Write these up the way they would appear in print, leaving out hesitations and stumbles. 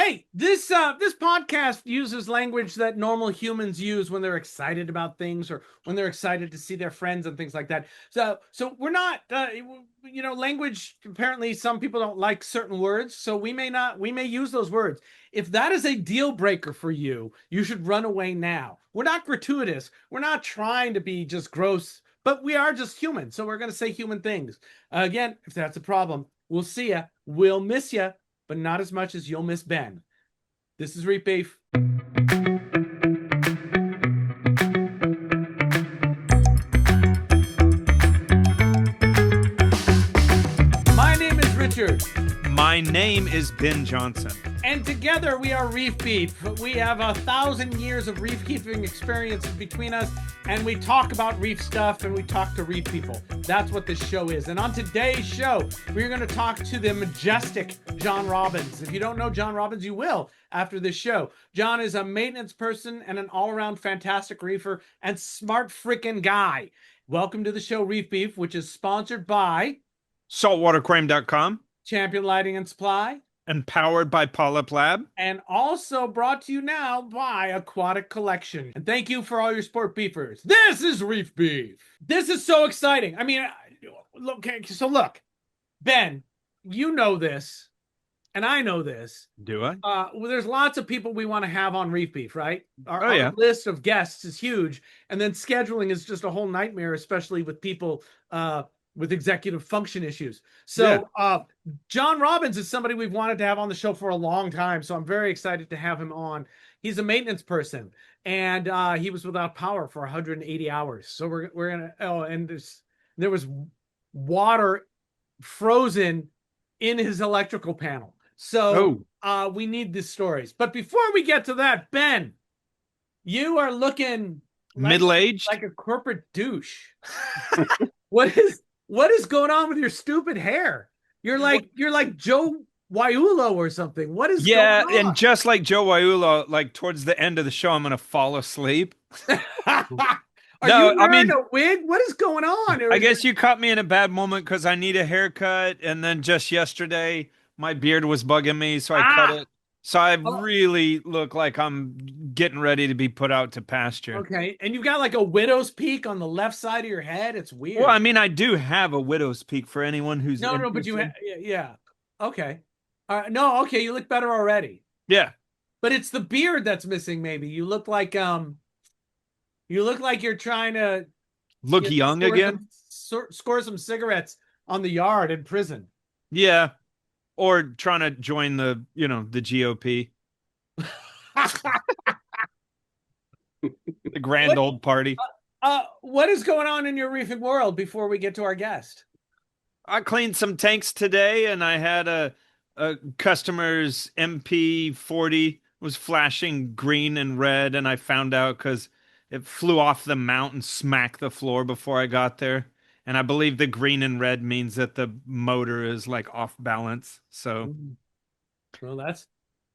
Hey, this podcast uses language that normal humans use when they're excited about things or when they're excited to see their friends and things like that. So we're not, language. Apparently, some people don't like certain words, so we may not. We may use those words. If that is a deal breaker for you, you should run away now. We're not gratuitous. We're not trying to be just gross, but we are just human. So we're going to say human things. Again, if that's a problem, we'll see ya. We'll miss ya, but not as much as you'll miss Ben. This is Reef Beef. My name is Richard. My name is Ben Johnson. And together we are Reef Beef. We have 1,000 years of reef keeping experience between us, and we talk about reef stuff and we talk to reef people. That's what this show is. And on today's show, we're going to talk to the majestic John Robbins. If you don't know John Robbins, you will after this show. John is a maintenance person and an all-around fantastic reefer and smart freaking guy. Welcome to the show, Reef Beef, which is sponsored by saltwaterquarium.com Champion Lighting and Supply, and powered by PolypLab, and also brought to you now by Aquatic Collection. And thank you for all your sport beefers. This is Reef Beef. This is so exciting. I mean, look, Ben, you know this, and I know this. Do I? Well, there's lots of people we want to have on Reef Beef, right? Yeah. Our list of guests is huge, and then scheduling is just a whole nightmare, especially with people with executive function issues. So John Robbins is somebody we've wanted to have on the show for a long time. So I'm very excited to have him on. He's a maintenance person, and he was without power for 180 hours. So we're going to, and there was water frozen in his electrical panel. So we need these stories. But before we get to that, Ben, you are looking middle-aged, like a corporate douche. What is going on with your stupid hair? You're like Joe Waiulo or something. What is going on? And just like Joe Waiulo, like towards the end of the show, I'm gonna fall asleep. Are you wearing a wig? What is going on? I guess you caught me in a bad moment because I need a haircut, and then just yesterday my beard was bugging me, so I cut it. So I really look like I'm getting ready to be put out to pasture. Okay, and you've got like a widow's peak on the left side of your head. It's weird. Well, I mean, I do have a widow's peak for anyone who's no, but yeah. Okay, no, okay, you look better already. Yeah, but it's the beard that's missing. Maybe you look like you're trying to look young again. Score some cigarettes on the yard in prison. Yeah. Or trying to join the GOP. The grand old party. What is going on in your reefing world before we get to our guest? I cleaned some tanks today, and I had a customer's MP40 was flashing green and red, and I found out because it flew off the mount and smacked the floor before I got there. And I believe the green and red means that the motor is like off balance. So, well, that's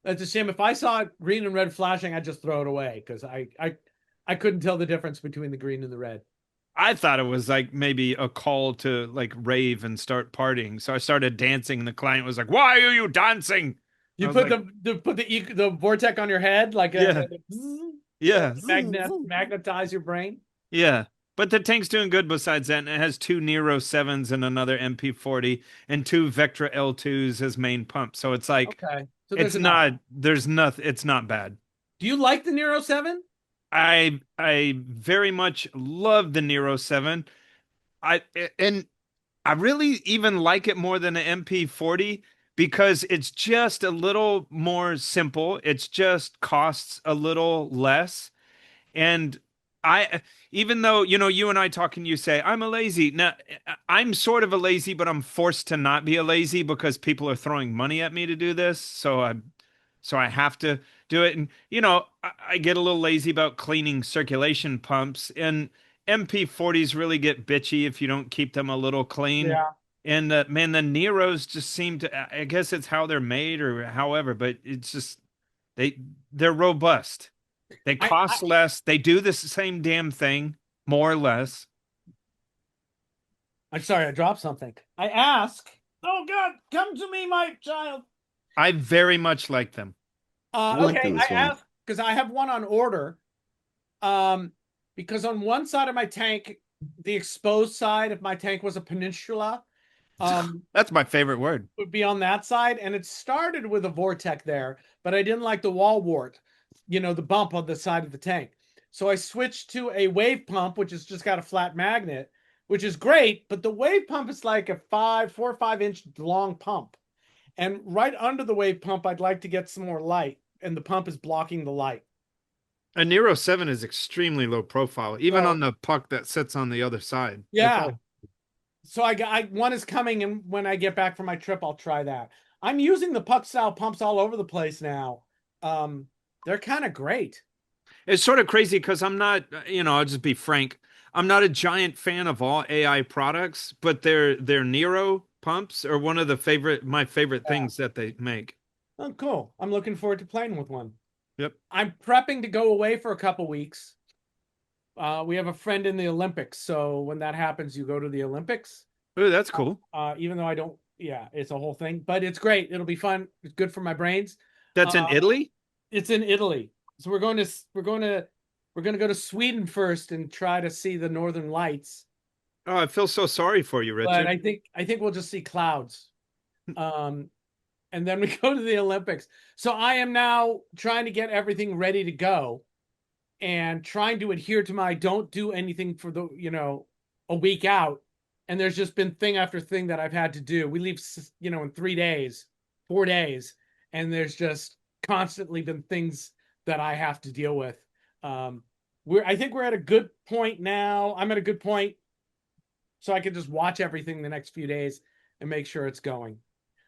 a shame. If I saw green and red flashing, I'd just throw it away because I couldn't tell the difference between the green and the red. I thought it was like maybe a call to like rave and start partying. So I started dancing, and the client was like, "Why are you dancing?" You put the vortex on your head like magnetize your brain. Yeah. But the tank's doing good besides that, and it has 2 Nero 7s and another MP40 and 2 Vectra L2s as main pump. So it's like, okay. So it's not bad. Do you like the Nero 7? I very much love the Nero 7. I really even like it more than the MP40 because it's just a little more simple. It's just costs a little less. And even though, you and I talk and you say, I'm a lazy. Now, I'm sort of a lazy, but I'm forced to not be a lazy because people are throwing money at me to do this. So I have to do it. And, I get a little lazy about cleaning circulation pumps, and MP40s really get bitchy if you don't keep them a little clean. Yeah. And man, the Neros just seem to, I guess it's how they're made or however, but it's just, they're robust. They cost less. They do the same damn thing, more or less. I'm sorry, I dropped something. I ask, oh God, come to me, my child. I very much like them. I like Okay, them I as well. asked because I have one on order. Um, because on one side of my tank, the exposed side, if my tank was a peninsula, um, That's my favorite word. would be on that side. And it started with a vortex there, but I didn't like the wall wart, the bump on the side of the tank. So I switched to a wave pump, which has just got a flat magnet, which is great. But the wave pump is like a 4 or 5 inch long pump. And right under the wave pump, I'd like to get some more light, and the pump is blocking the light. A Nero 7 is extremely low profile, even So on the puck that sits on the other side. That's yeah, all. so one is coming, and when I get back from my trip, I'll try that. I'm using the puck style pumps all over the place now. Um, they're kind of great. It's sort of crazy because I'm not, I'll just be frank. I'm not a giant fan of all AI products, but their Nero pumps are one of my favorite Yeah. things that they make. Oh, cool. I'm looking forward to playing with one. Yep. I'm prepping to go away for a couple weeks. We have a friend in the Olympics, so when that happens, you go to the Olympics. Oh, that's cool. Even though I don't, yeah, it's a whole thing, but it's great. It'll be fun. It's good for my brains. That's in Uh, Italy? it's in Italy, so we're going to go to Sweden first and try to see the Northern Lights. Oh, I feel so sorry for you, But Richard. I think we'll just see clouds. Um, and then we go to the Olympics. So I am now trying to get everything ready to go and trying to adhere to my don't do anything for a week out. And there's just been thing after thing that I've had to do. We leave, in 3 days, 4 days, and there's just constantly been things that I have to deal with. I think we're at a good point now. I'm at a good point, so I can just watch everything the next few days and make sure it's going.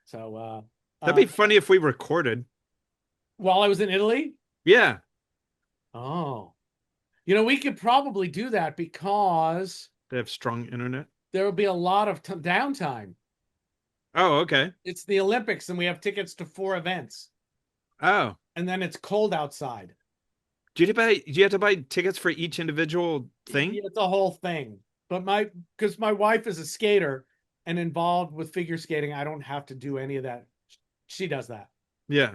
So, That'd be funny if we recorded. while I was in Italy, Yeah. oh, we could probably do that because They have strong internet. there will be a lot of downtime. Oh, okay. It's the Olympics, and we have tickets to 4 events, Oh. and then it's cold outside. Do you have to buy tickets for each individual thing? Yeah, it's a whole thing. But because my wife is a skater and involved with figure skating, I don't have to do any of that. She does that. Yeah.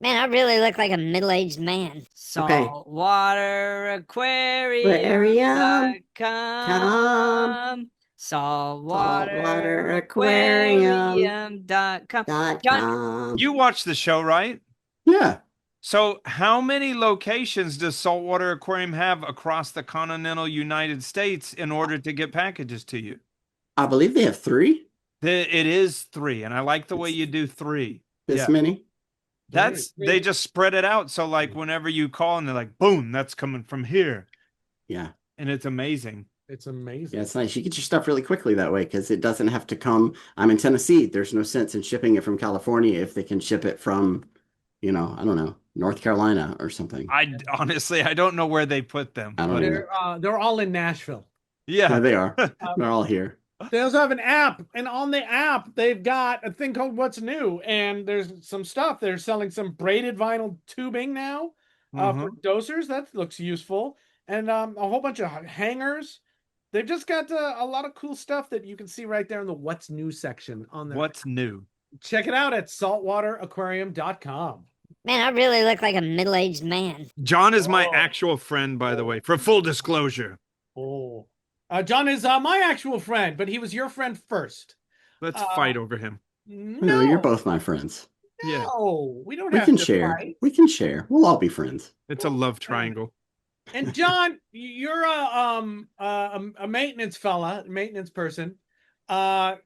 Man, I really look like a middle-aged man. Okay. Saltwateraquarium.com. Saltwateraquarium.com. John, You watch the show, right? Yeah, So, how many locations does Saltwater Aquarium have across the continental United States in order to get packages to you? I believe they have three. It is 3, and I like the way you do 3. This Yeah. many. They just spread it out. So, like, whenever you call and they're like, boom, that's coming from here. Yeah. And it's amazing. It's amazing. Yeah, it's nice. You get your stuff really quickly that way because it doesn't have to come. I'm in Tennessee. There's no sense in shipping it from California if they can ship it from, I don't know, North Carolina or something. Honestly, I don't know where they put them. I don't but- either. They're all in Nashville. Yeah, Yeah. they are. They're all here. They also have an app, and on the app, they've got a thing called What's New, and there's some stuff. They're selling some braided vinyl tubing now for dosers. That looks useful, and a whole bunch of hangers. They've just got a lot of cool stuff that you can see right there in the What's New section on there. What's new? Check it out at saltwateraquarium.com. man, I really look like a middle-aged man. John is my Oh. actual friend, by the way, for full disclosure. Oh, John is my actual friend, but he was your friend first. Let's fight over him. No, you're both my friends. Yeah. No, we don't We have can to share. fight. We can share. We'll all be friends. It's a love triangle. And John, you're a maintenance fella, maintenance person. You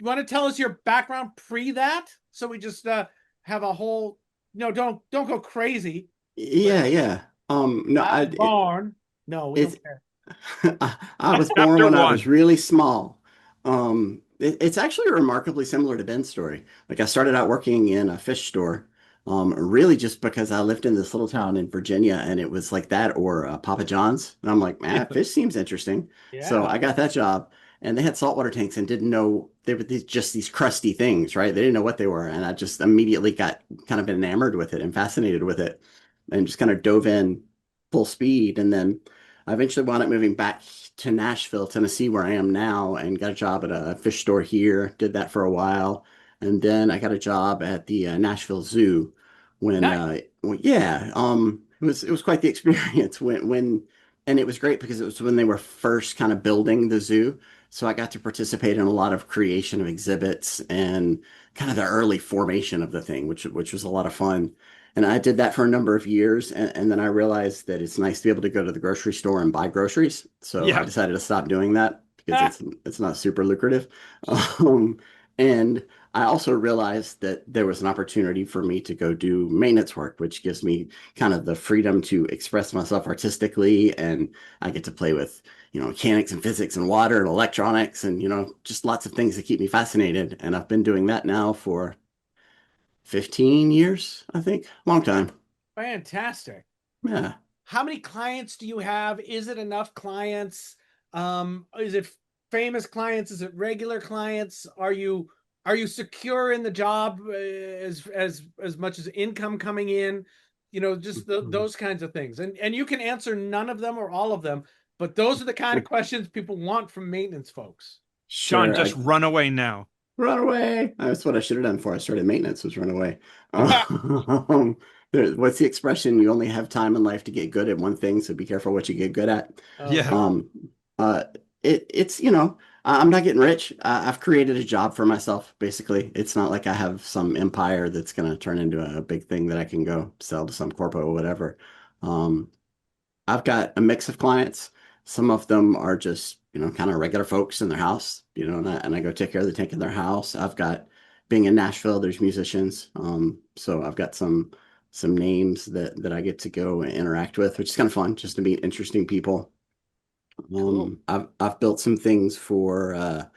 want to tell us your background pre that? So we just have a whole. No, don't go crazy. Yeah. No, Born. No, we don't care. I was born when I was really small. It's actually remarkably similar to Ben's story. Like I started out working in a fish store, really just because I lived in this little town in Virginia, and it was like that or Papa John's. And I'm like, man, fish seems interesting. So I got that job, and they had saltwater tanks and didn't know they were just these crusty things, right? They didn't know what they were, and I just immediately got kind of enamored with it and fascinated with it, and just kind of dove in full speed, and then I eventually wound up moving back to Nashville, Tennessee, where I am now, and got a job at a fish store here. Did that for a while. And then I got a job at the Nashville Zoo, when Nice. it was quite the experience and it was great because it was when they were first kind of building the zoo. So I got to participate in a lot of creation of exhibits and kind of the early formation of the thing, which was a lot of fun. And I did that for a number of years, and then I realized that it's nice to be able to go to the grocery store and buy groceries. So I Yeah. decided to stop doing that because it's not super lucrative. Um, and I also realized that there was an opportunity for me to go do maintenance work, which gives me kind of the freedom to express myself artistically, and I get to play with, mechanics and physics and water and electronics and, just lots of things that keep me fascinated. And I've been doing that now for 15 years, I think. Long time. Fantastic. Yeah. How many clients do you have? Is it enough clients? Is it famous clients? Is it regular clients? Are you secure in the job as much as income coming in? Just those kinds of things. And you can answer none of them or all of them, but those are the kind of questions people want from maintenance folks. John, Sure. just run away now. Run away. That's what I should have done before I started maintenance, was run away. What's the expression? You only have time in life to get good at one thing, so be careful what you get good at. Yeah. Um, it's, I'm not getting rich. I've created a job for myself, basically. It's not like I have some empire that's going to turn into a big thing that I can go sell to some corpo or whatever. Um, I've got a mix of clients. Some of them are just, kind of regular folks in their house, and I go take care of the tank in their house. I've got, being in Nashville, there's musicians. So I've got some names that I get to go and interact with, which is kind of fun, just to meet interesting people. Cool. I've built some things for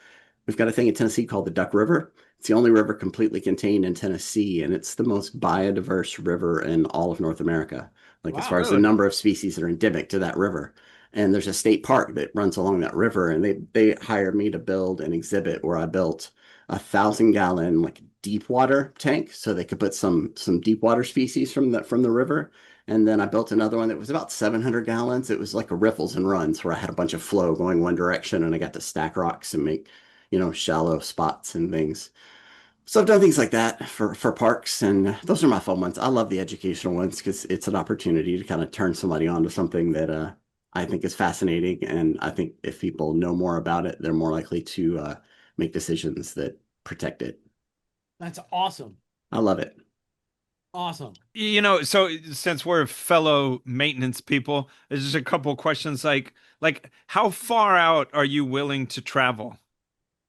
we've got a thing in Tennessee called the Duck River. It's the only river completely contained in Tennessee, and it's the most biodiverse river in all of North America. Like, as Wow. far as the Really? number of species that are endemic to that river. And there's a state park that runs along that river, and they hired me to build an exhibit where I built 1,000-gallon like deep water tank, so they could put some deep water species from the river. And then I built another one that was about 700 gallons. It was like a riffles and runs where I had a bunch of flow going one direction, and I got to stack rocks and make, shallow spots and things. So I've done things like that for parks, and those are my fun ones. I love the educational ones because it's an opportunity to kind of turn somebody on to something that I think is fascinating. And I think if people know more about it, they're more likely to make decisions that protect it. That's awesome. I love it. Awesome. So since we're fellow maintenance people, there's just a couple of questions like how far out are you willing to travel?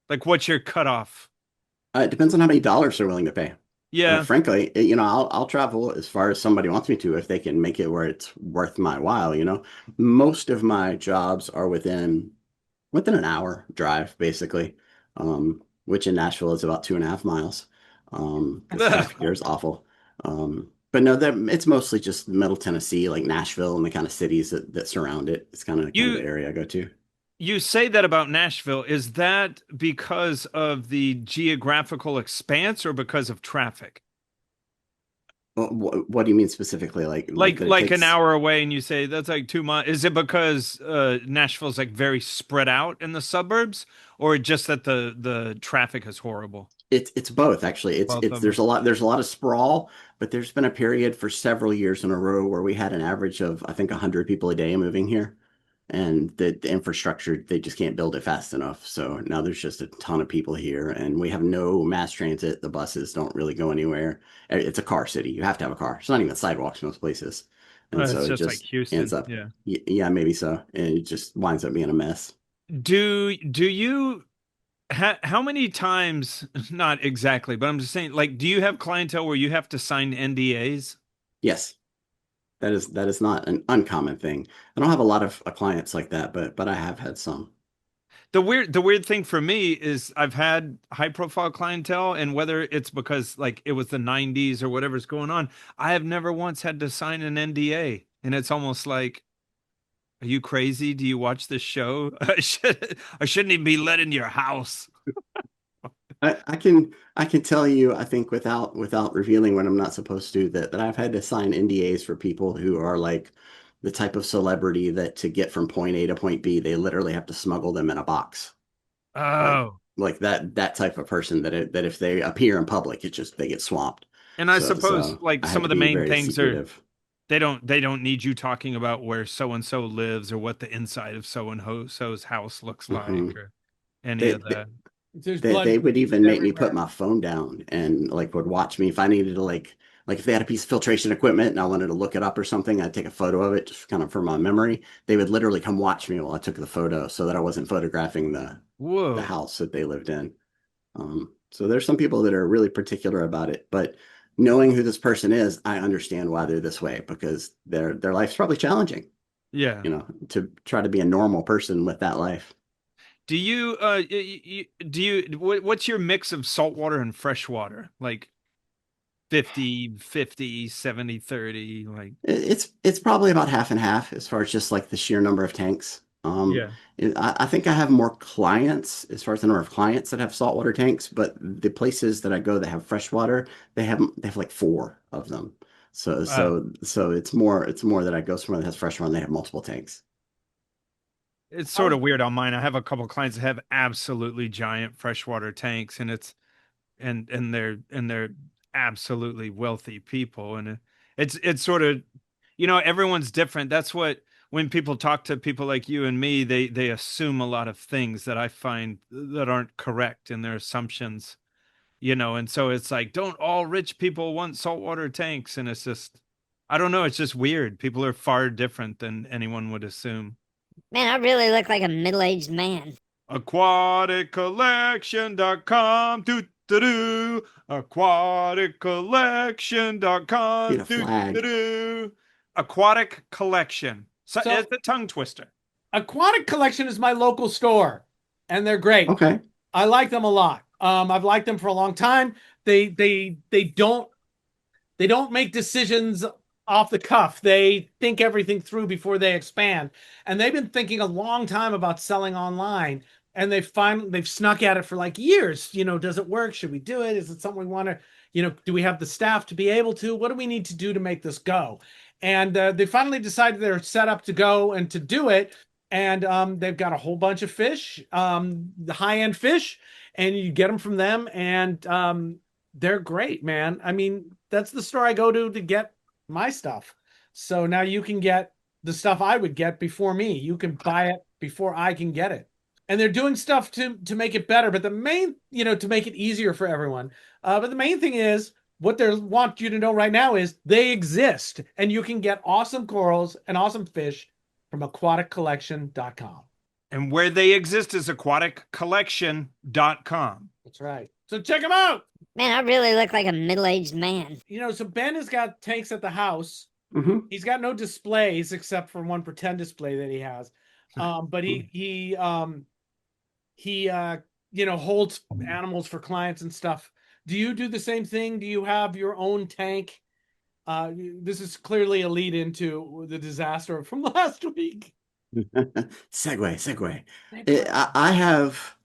Like, what's your cutoff? It depends on how many dollars they're willing to pay. Yeah. Frankly, I'll travel as far as somebody wants me to if they can make it where it's worth my while. Most of my jobs are within an hour drive, basically, which in Nashville is about 2.5 miles. Because traffic here is awful. But no, it's mostly just Middle Tennessee, like Nashville and the kind of cities that surround it. It's kind of the You area I go to. you say that about Nashville. Is that because of the geographical expanse or because of traffic? What do you mean specifically? Like Like that it like an takes. hour away, and you say that's like 2 miles. Is it because Nashville's like very spread out in the suburbs, or just that the traffic is horrible? It's both, actually. Both It's of them. there's a lot of sprawl, but there's been a period for several years in a row where we had an average of, I think, 100 people a day moving here, and the infrastructure, they just can't build it fast enough. So now there's just a ton of people here, and we have no mass transit. The buses don't really go anywhere. It's a car city. You have to have a car. It's not even sidewalks in most places, and so It's it just like just ends Houston. up, Yeah. yeah, maybe so, and it just winds up being a mess. Do you how many times, not exactly, but I'm just saying, like, do you have clientele where you have to sign NDAs? Yes. That is not an uncommon thing. I don't have a lot of clients like that, but I have had some. The weird thing for me is I've had high profile clientele, and whether it's because like it was the 90s or whatever's going on, I have never once had to sign an NDA. And it's almost like, are you crazy? Do you watch this show? I shouldn't even be let in your house. I can tell you, I think, without revealing what I'm not supposed to, that I've had to sign NDAs for people who are like the type of celebrity that to get from point A to point B, they literally have to smuggle them in a box. Like Oh, like that type of person that if they appear in public, it's just they get swamped. And I suppose So like I had some to of the be main very things are secretive. they don't need you talking about where so and so lives or what the inside of so and so's house looks like Hmm. or any They, of that. There's they blood would pieces even make me put everywhere. my phone down and like would watch me if I needed to like if they had a piece of filtration equipment and I wanted to look it up or something, I'd take a photo of it just kind of for my memory. They would literally come watch me while I took the photo so that I wasn't photographing the Whoa. house that they lived in. So there's some people that are really particular about it, but knowing who this person is, I understand why they're this way because their life's probably challenging, Yeah. to try to be a normal person with that life. Do you do you what's your mix of saltwater and freshwater? Like 50-50, 70-30, like It's probably about half and half as far as just like the sheer number of tanks. yeah. I think I have more clients as far as the number of clients that have saltwater tanks, but the places that I go that have freshwater, they have like four of them. So Wow. it's more that I go somewhere that has freshwater and they have multiple tanks. It's I sort was of weird on mine. I have a couple clients that have absolutely giant freshwater tanks and it's and they're absolutely wealthy people and it's sort of everyone's different. That's what when people talk to people like you and me, they assume a lot of things that I find that aren't correct in their assumptions, and so it's like, don't all rich people want saltwater tanks? And it's just, I don't know, it's just weird. People are far different than anyone would assume. Man, I really look like a middle-aged man. Aquaticcollection.com. Doo doo doo. Aquaticcollection.com. Need a Doo doo flag. doo. Aquatic Collection. So so it's a tongue twister. Aquatic Collection is my local store, and they're great. Okay. I like them a lot. I've liked them for a long time. They don't make decisions off the cuff. They think everything through before they expand. And they've been thinking a long time about selling online. And they've snuck at it for like years. Does it work? Should we do it? Is it something we want to, do we have the staff to be able to? What do we need to do to make this go? And they finally decided they're set up to go and to do it. And they've got a whole bunch of fish, the high-end fish, and you get them from them. And they're great, man. I mean, that's the store I go to get my stuff. So now you can get the stuff I would get before me. You can buy it before I can get it. And they're doing stuff to make it better, but the main, to make it easier for everyone. But the main thing is what they want you to know right now is they exist, and you can get awesome corals and awesome fish from aquaticcollection.com. And where they exist is aquaticcollection.com. That's right. So check them out. Man, I really look like a middle-aged man. So Ben has got tanks at the house. Hmm. He's got no displays except for one pretend display that he has. But he holds animals for clients and stuff. Do you do the same thing? Do you have your own tank? This is clearly a lead into the disaster from last week. Segue. I have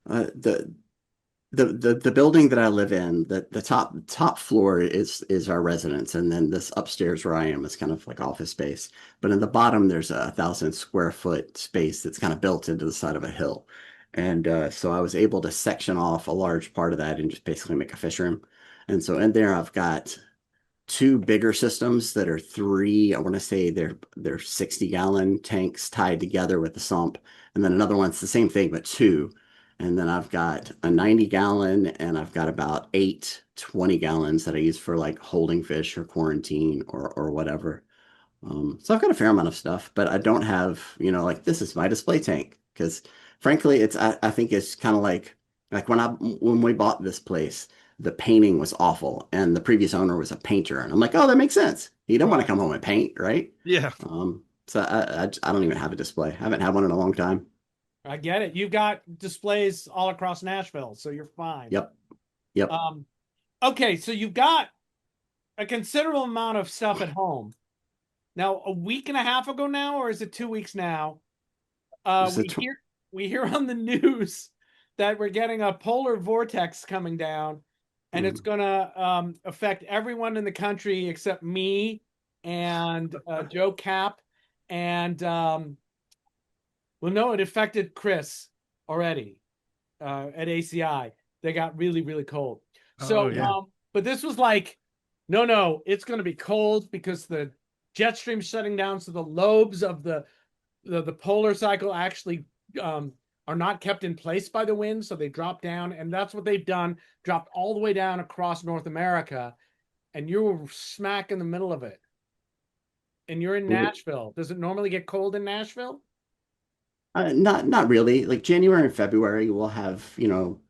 the the building that I live in, the top floor is our residence, and then this upstairs where I am is kind of like office space. But in the bottom, there's a 1,000 square foot space that's kind of built into the side of a hill, and so I was able to section off a large part of that and just basically make a fish room. And so in there, I've got two bigger systems that are three, I want to say they're 60-gallon tanks tied together with the sump, and then another one's the same thing but two. And then I've got a 90-gallon, and I've got about eight 20-gallons that I use for like holding fish or quarantine or whatever. So I've got a fair amount of stuff, but I don't have, like this is my display tank because frankly, I think it's kind of like when we bought this place, the painting was awful, and the previous owner was a painter, and I'm like, oh, that makes sense. He don't want to come home and paint, right? Yeah. So I don't even have a display. I haven't had one in a long time. I get it. You've got displays all across Nashville, so you're fine. Yep. Okay, so you've got a considerable amount of stuff at home. Now, a week and a half ago now, or is it 2 weeks now? We hear on the news that we're getting a polar vortex coming down, and it's going to affect everyone in the country except me and Joe Cap. And, well, no, it affected Chris already at ACI. They got really, really cold. So, yeah. but this was like No, it's going to be cold because the jet stream's shutting down. So the lobes of the polar cycle actually are not kept in place by the wind. So they drop down. And that's what they've done, dropped all the way down across North America. And you're smack in the middle of it. And you're in Nashville. Does it normally get cold in Nashville? Not really. Like January and February, we'll have,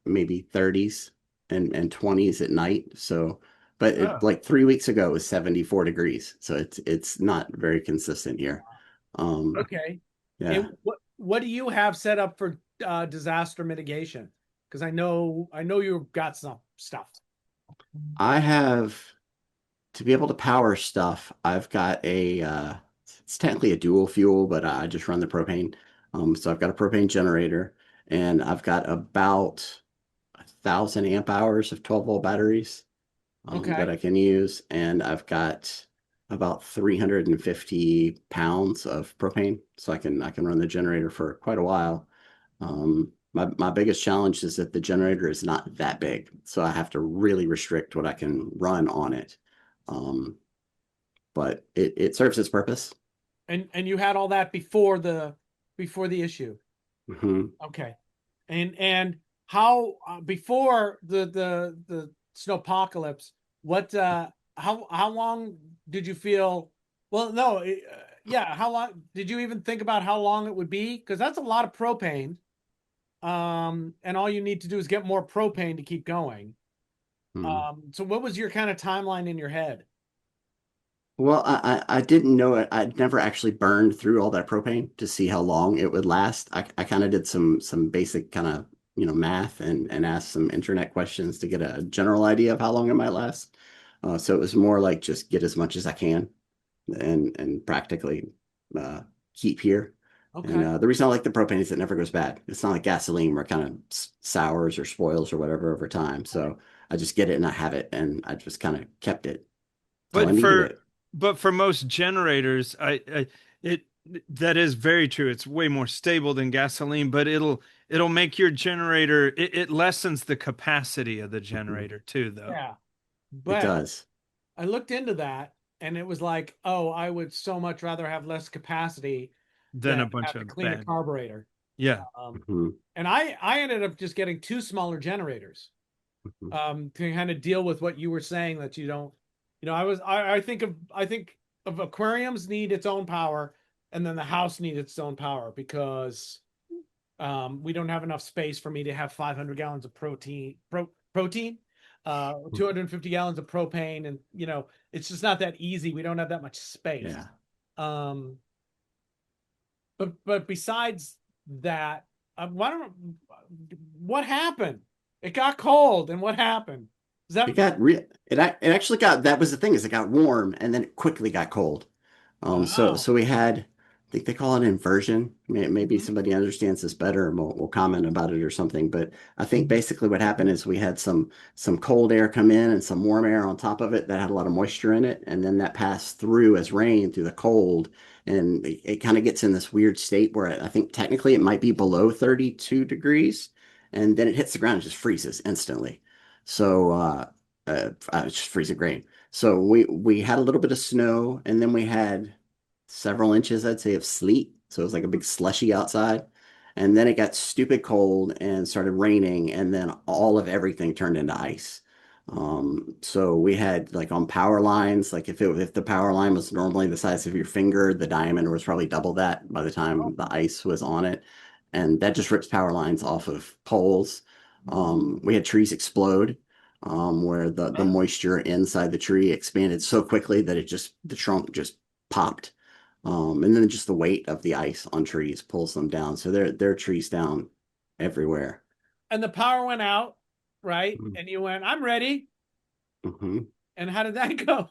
maybe 30s and 20s at night. So, but like 3 weeks ago, it was 74 degrees. So it's not very consistent here. Okay. Yeah. And what do you have set up for disaster mitigation? Because I know you've got some stuff. I have to be able to power stuff. I've got it's technically a dual fuel, but I just run the propane. So I've got a propane generator, and I've got about 1,000 amp hours of 12-volt batteries that I can use, and I've got about 350 pounds of propane, so I can run the generator for quite a while. My biggest challenge is that the generator is not that big, so I have to really restrict what I can run on it. But it serves its purpose. And you had all that before the issue. Mm-hmm. Okay. And how before the snowpocalypse, what how long did you feel? Well, no, yeah, how long did you even think about how long it would be? Because that's a lot of propane. And all you need to do is get more propane to keep going. So what was your kind of timeline in your head? Well, I didn't know it. I'd never actually burned through all that propane to see how long it would last. I kind of did some basic kind of math and asked some internet questions to get a general idea of how long it might last. So it was more like just get as much as I can and practically keep here. Okay. And the reason I like the propane is it never goes bad. It's not like gasoline where it kind of sours or spoils or whatever over time. So I just get it and I have it, and I just kind of kept it till I needed it. But for most generators, it that is very true. It's way more stable than gasoline, but it'll make your generator, it lessens the capacity of the generator too, though. Yeah. It But does. I looked into that and it was like, oh, I would so much rather have less capacity Than than a bunch have to of clean a bad. carburetor. Yeah. Mhm. And I ended up just getting two smaller generators to kind of deal with what you were saying, that you don't, I think of aquariums need its own power, and then the house needs its own power because we don't have enough space for me to have 500 gallons of protein, 250 gallons of propane, and it's just not that easy. We don't have that much space. Yeah. But besides that, what happened? It got cold, and what happened? Is that It actually got, that was the thing, is it got warm and then it quickly got cold. So wow? we had, I think they call it inversion. Maybe Mhm. somebody understands this better and will comment about it or something. But I think basically what happened is we had some cold air come in and some warm air on top of it that had a lot of moisture in it, and then that passed through as rain through the cold, and it kind of gets in this weird state where I think technically it might be below 32 degrees, and then it hits the ground and just freezes instantly. So it's just freezing rain. So we had a little bit of snow, and then we had several inches, I'd say, of sleet. So it was like a big slushy outside. And then it got stupid cold and started raining, and then all of everything turned into ice. So we had, like, on power lines, like if the power line was normally the size of your finger, the diameter was probably double that by the time the ice was on it. And that just rips power lines off of poles. We had trees explode, where the moisture inside the tree expanded so quickly that the trunk just popped. And then just the weight of the ice on trees pulls them down. So there are trees down everywhere. And the power went out, right? Mhm. And you went, I'm ready. Mhm. And how did that go?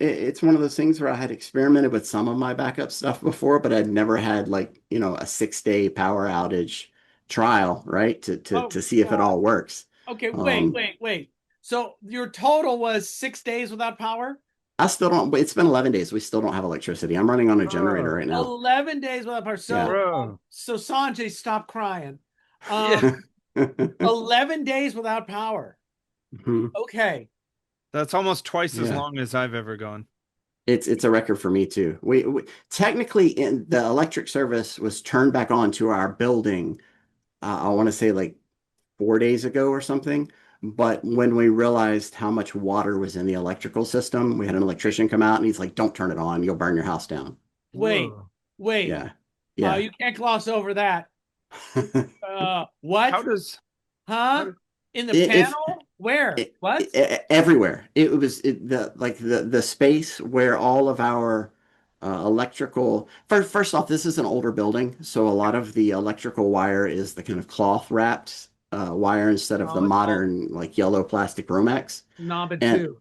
It's one of those things where I had experimented with some of my backup stuff before, but I'd never had, like, a 6-day power outage trial, right? Oh To see if it God. all works. Okay, Um, wait. So your total was 6 days without power? I still don't, it's been 11 days. We still don't have electricity. I'm running on a generator Oh, right now. 11 days without power. Yeah. So Sanjay, stop crying. Yeah. 11 days without power. Mhm. Okay. That's almost twice as Yeah. long as I've ever gone. It's a record for me too. We technically in the electric service was turned back on to our building. I want to say like 4 days ago or something. But when we realized how much water was in the electrical system, we had an electrician come out and he's like, "Don't turn it on. You'll burn your house down." Wait, Whoa. wait. Yeah. Yeah. You can't gloss over that. What? How does how Huh? does, In the If panel? Where? What? everywhere. It was the space where all of our electrical. First off, this is an older building, so a lot of the electrical wire is the kind of cloth wrapped wire instead of the Oh, it's all modern like yellow plastic Romex. knobbed And too.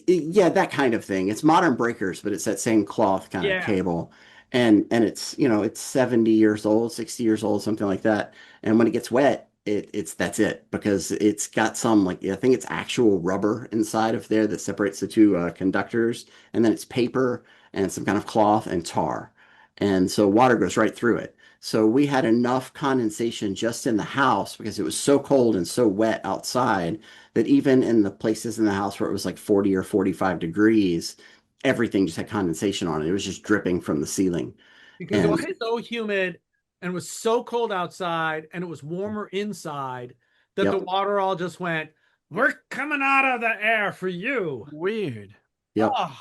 yeah, that kind of thing. It's modern breakers, but it's that same cloth kind of Yeah. cable. And it's, it's 70 years old, 60 years old, something like that. And when it gets wet, it's that's it because it's got some like I think it's actual rubber inside of there that separates the two conductors, and then it's paper and some kind of cloth and tar. And so water goes right through it. So we had enough condensation just in the house because it was so cold and so wet outside that even in the places in the house where it was like 40 or 45 degrees, everything just had condensation on it. It was just dripping from the ceiling. Because it was And so humid and it was so cold outside and it was warmer inside that the yep, water all just went, we're coming out of the air for you. weird? yep. Oh,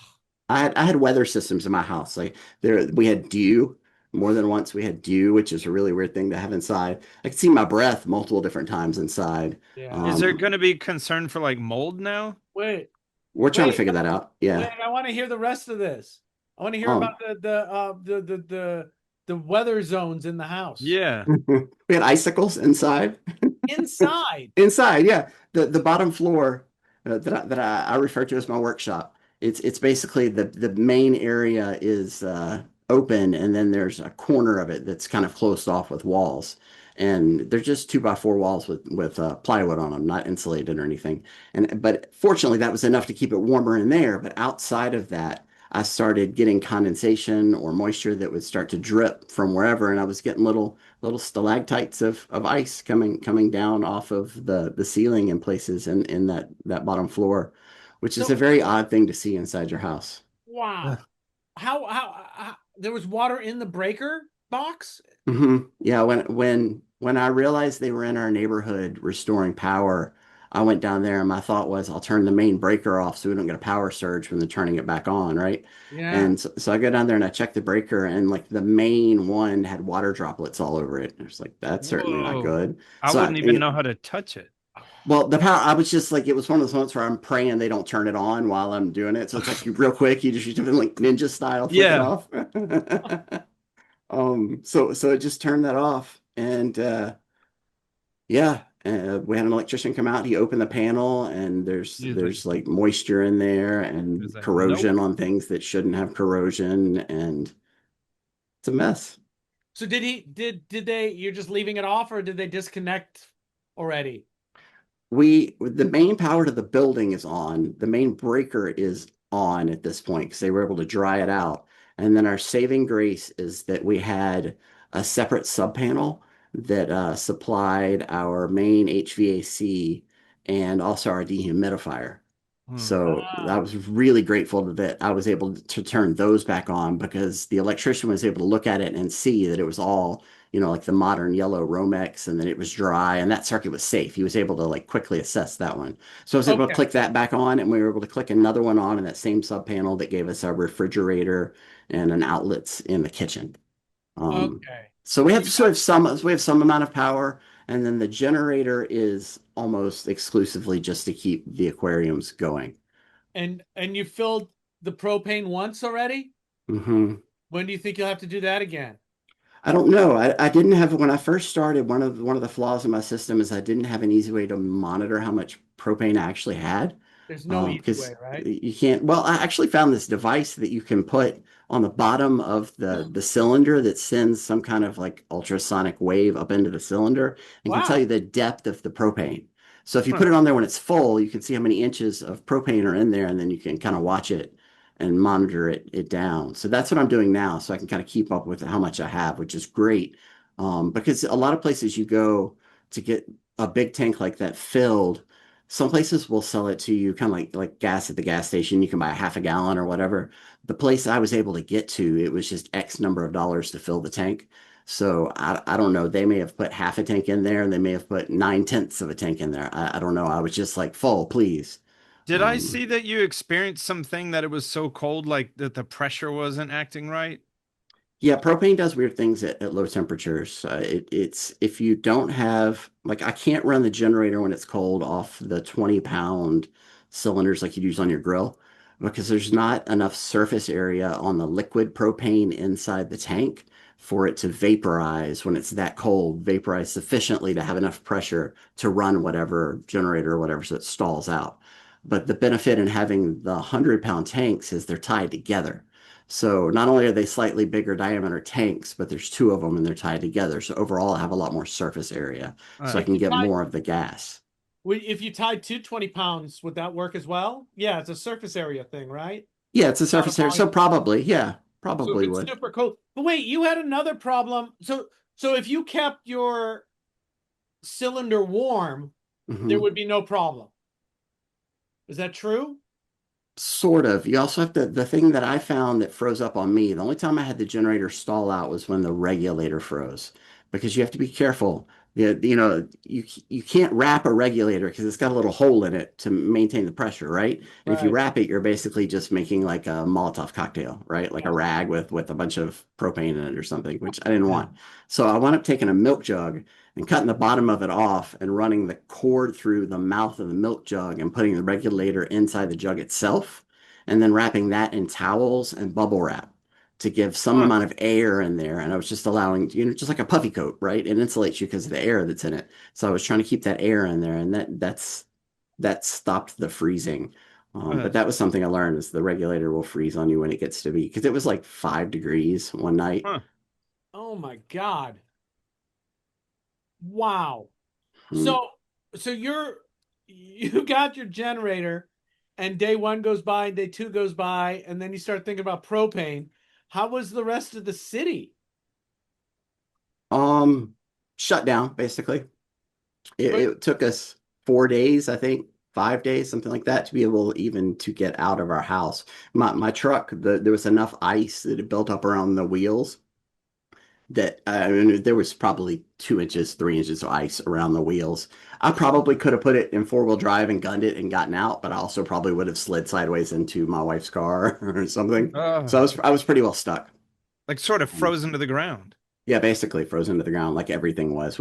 I had weather systems in my house. Like there we had dew. More than once we had dew, which is a really weird thing to have inside. I could see my breath multiple different times inside. yeah. Is there going to be concern for like mold now? Wait, We're trying to wait, figure that out. wait. Yeah. I want to hear the rest of this. I want to hear Um, about the weather zones in the house. Yeah. we had icicles inside. Inside. Inside, yeah. The bottom floor that I refer to as my workshop. It's basically the main area is open, and then there's a corner of it that's kind of closed off with walls, and they're just 2x4 walls with plywood on them, not insulated or anything. But fortunately, that was enough to keep it warmer in there. But outside of that, I started getting condensation or moisture that would start to drip from wherever, and I was getting little stalactites of ice coming down off of the ceiling in places in that bottom floor, which is a So, very odd thing to see inside your house. wow. How there was water in the breaker box? Yeah, when I realized they were in our neighborhood restoring power, I went down there and my thought was I'll turn the main breaker off so we don't get a power surge when they're turning it back on, right? Yeah. And so I go down there and I check the breaker and like the main one had water droplets all over it. I was like, that's certainly not Whoa. good. I So wouldn't even know how to touch it. well, the power, I was just like, it was one of those moments where I'm praying they don't turn it on while I'm doing it. So it's like real quick, you just like ninja style, flick it Yeah. off. So it just turned that off. And yeah, we had an electrician come out. He opened the panel, and there's He's there's like moisture in there he and was like, corrosion nope. on things that shouldn't have corrosion, and it's a mess. So did they you're just leaving it off or did they disconnect already? The main power to the building is on. The main breaker is on at this point because they were able to dry it out. And then our saving grace is that we had a separate sub panel that supplied our main HVAC and also our dehumidifier. Hmm. So I was really grateful that I was able to turn those back on because the electrician was able to look at it and see that it was all, like the modern yellow Romex and then it was dry and that circuit was safe. He was able to like quickly assess that one. So I was able to Okay. click that back on and we were able to click another one on in that same sub panel that gave us our refrigerator and an outlets in the kitchen. Okay. So we have some amount of power, and then the generator is almost exclusively just to keep the aquariums going. And you filled the propane once already? hmm When do you think you'll have to do that again? I don't know. I didn't have when I first started. One of the flaws in my system is I didn't have an easy way to monitor how much propane I actually had. There's no easy Because way, right? you can't. Well, I actually found this device that you can put on the bottom of the cylinder that sends some kind of like ultrasonic wave up into the cylinder and can tell Wow. you the depth of the propane. So if you put Huh. it on there when it's full, you can see how many inches of propane are in there, and then you can kind of watch it and monitor it down. So that's what I'm doing now, so I can kind of keep up with how much I have, which is great. Because a lot of places you go to get a big tank like that filled, Some places will sell it to you kind of like gas at the gas station. You can buy a half a gallon or whatever. The place I was able to get to, it was just X number of dollars to fill the tank. So I don't know. They may have put half a tank in there and they may have put 9/10 of a tank in there. I don't know. I was just like, full, please. Did I Um, see that you experienced something that it was so cold, like that the pressure wasn't acting right? Yeah, propane does weird things at low temperatures. It's if you don't have like I can't run the generator when it's cold off the 20-pound cylinders like you use on your grill because there's not enough surface area on the liquid propane inside the tank for it to vaporize when it's that cold, vaporize sufficiently to have enough pressure to run whatever generator or whatever so it stalls out. But the benefit in having the 100-pound tanks is they're tied together. So not only are they slightly bigger diameter tanks, but there's two of them and they're tied together. So overall, I have a lot more surface area, so I Uh, If can you get tied, more of the gas. if you tied 220 pounds, would that work as well? Yeah, it's a surface area thing, right? Yeah, it's a Not a surface area. So volume. probably, yeah, So if probably it's would. super cold, but wait, you had another problem. So if you kept your cylinder warm, there Hmm. would be no problem. Is that true? Sort of. You also have to, the thing that I found that froze up on me, the only time I had the generator stall out was when the regulator froze because you have to be careful. You can't wrap a regulator because it's got a little hole in it to maintain the pressure, right? And if you Right. wrap it, you're basically just making like a Molotov cocktail, right? Like a rag with a bunch of propane in it or something, which I didn't want. So I wound up taking a milk jug and cutting the bottom of it off and running the cord through the mouth of the milk jug and putting the regulator inside the jug itself, and then wrapping that in towels and bubble wrap to give some huh. amount of air in there. And I was just allowing, just like a puffy coat, right? It insulates you because of the air that's in it. So I was trying to keep that air in there, and that stopped the freezing. But that was something I learned is the regulator will freeze on you when it gets to be because it was like 5 degrees one night. Huh. Oh my God. Wow. Hmm. So you got your generator and day one goes by and day two goes by, and then you start thinking about propane. How was the rest of the city? Um, Shut down basically. But It took us 4 days, I think, 5 days, something like that, to be able even to get out of our house. My truck, there was enough ice that had built up around the wheels that I mean, there was probably 2 inches, 3 inches of ice around the wheels. I probably could have put it in four-wheel drive and gunned it and gotten out, but I also probably would have slid sideways into my wife's car or something. So Uh, I was pretty well stuck. like sort of frozen to the ground. Yeah, basically frozen to the ground like everything was.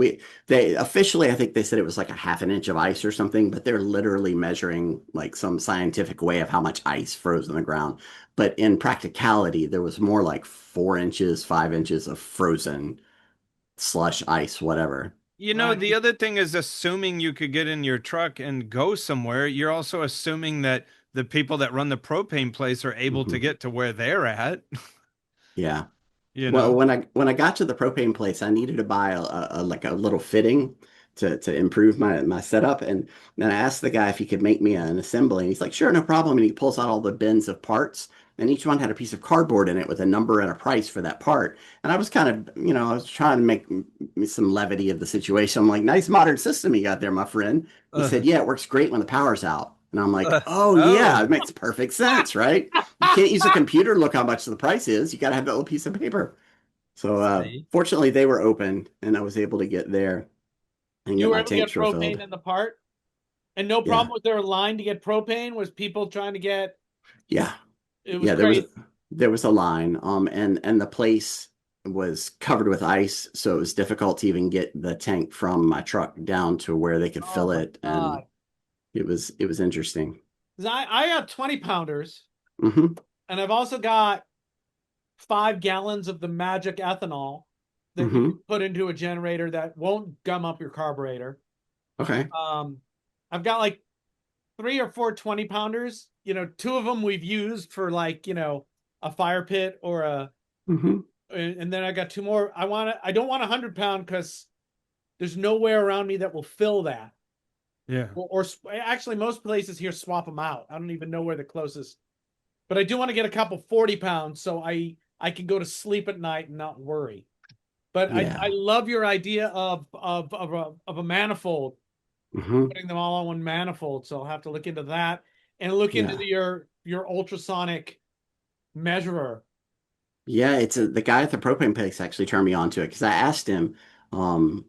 They officially, I think they said it was like a half an inch of ice or something, but they're literally measuring like some scientific way of how much ice froze in the ground. But in practicality, there was more like 4 inches, 5 inches of frozen slush, ice, whatever. You know, right. the other thing is assuming you could get in your truck and go somewhere. You're also assuming that the people that run the propane place are able to Hmm. get to where they're at, Yeah. you Well, know? when I got to the propane place, I needed to buy like a little fitting to improve my setup, and then I asked the guy if he could make me an assembly, and he's like, "Sure, no problem." And he pulls out all the bins of parts, and each one had a piece of cardboard in it with a number and a price for that part. And I was kind of, I was trying to make me some levity of the situation. I'm like, "Nice modern system you got there, my friend." He Uh, said, "Yeah, it works great when the power's out." And I'm like, uh, "Oh yeah, it oh, makes perfect sense, right?" You can't use a computer to look how much the price is. You got to have that little piece of paper. So see. fortunately, they were open, and I was able to get there and You get were my able to get tanks propane refilled. in the part, and no Yeah, problem. Was there a line to get propane? Was people trying to get? yeah, It was yeah. crazy. There was a line, and the place was covered with ice, so it was difficult to even get the tank from my truck down to where they could Oh fill my it, and God. it was interesting. 'Cause I got 20 pounders, Hmm. and I've also got 5 gallons of the magic ethanol that you can Hmm. put into a generator that won't gum up your carburetor. Okay. Um, I've got like 3 or 4 20 pounders. Two of them we've used for like, a fire pit or Hmm. and then I got two more. I don't want 100 pound because there's nowhere around me that will fill that. Yeah. Or actually, most places here swap them out. I don't even know where the closest. But I do want to get a couple 40 pounds so I can go to sleep at night and not worry. But I Yeah. love your idea of a manifold Mhm. putting them all on one manifold. So I'll have to look into that and look into your ultrasonic measurer. Yeah, the guy at the propane place actually turned me on to it because I asked him, um,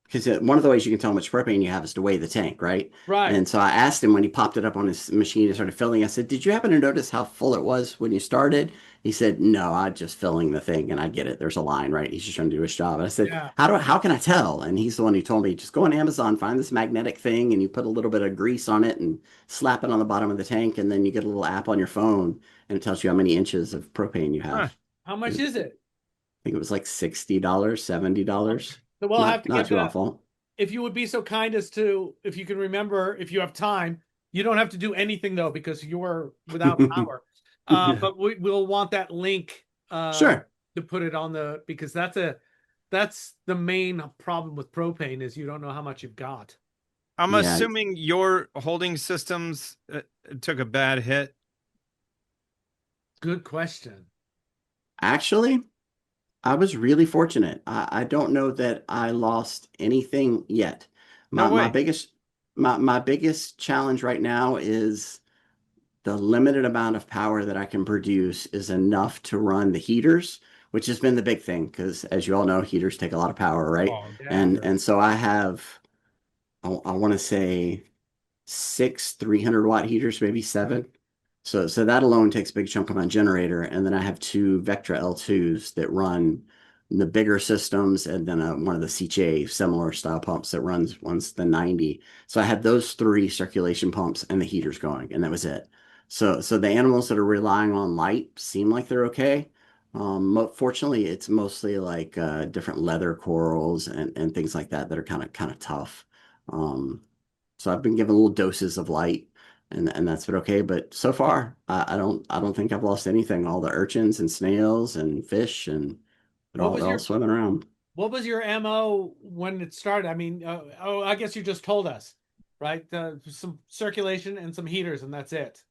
because one of the ways you can tell how much propane you have is to weigh the tank, right? Right. And so I asked him when he popped it up on his machine and started filling. I said, "Did you happen to notice how full it was when you started?" He said, "No, I'm just filling the thing, and I get it. There's a line, right? He's just trying to do his job." And I said, Yeah. how can I tell?" And he's the one who told me, "Just go on Amazon, find this magnetic thing, and you put a little bit of grease on it and slap it on the bottom of the tank, and then you get a little app on your phone, and it tells you how many inches of propane you Huh. have." How much is it? I think it was like $60, $70. So we'll have Not to not get too that. awful. If you would be so kind as to, if you can remember, if you have time, you don't have to do anything though, because you're without power. But we'll want that link Sure. to put it on because that's the main problem with propane is you don't know how much you've got. I'm Yeah, assuming your holding systems took a bad hit. Good question. actually, I was really fortunate. I don't know that I lost anything yet. No My way. biggest challenge right now is the limited amount of power that I can produce is enough to run the heaters, which has been the big thing because, as you all know, heaters take a lot of power, right? Oh, Yeah. And so I have, I want to say, six 300-watt heaters, maybe seven. So that alone takes a big chunk of my generator, and then I have two Vectra L2s that run the bigger systems, and then one of the CJ similar style pumps that runs the 90. So I had those three circulation pumps and the heaters going, and that was it. So the animals that are relying on light seem like they're okay. Fortunately, it's mostly like different leather corals and things like that that are kind of tough. Um, so I've been given little doses of light, and that's been okay. But so far, I don't think I've lost anything. All the urchins and snails and fish and What was they're all your swimming around. what was your MO when it started? I mean, I guess you just told us, right? Some circulation and some heaters, and that's it.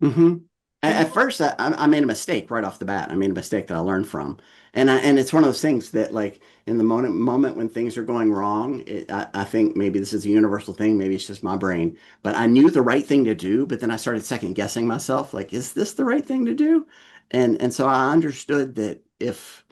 Hmm. Can you? At first, I made a mistake right off the bat. I made a mistake that I learned from, and it's one of those things that like in the moment when things are going wrong, I think maybe this is a universal thing. Maybe it's just my brain, but I knew the right thing to do. But then I started second guessing myself. Like, is this the right thing to do? And so I understood that if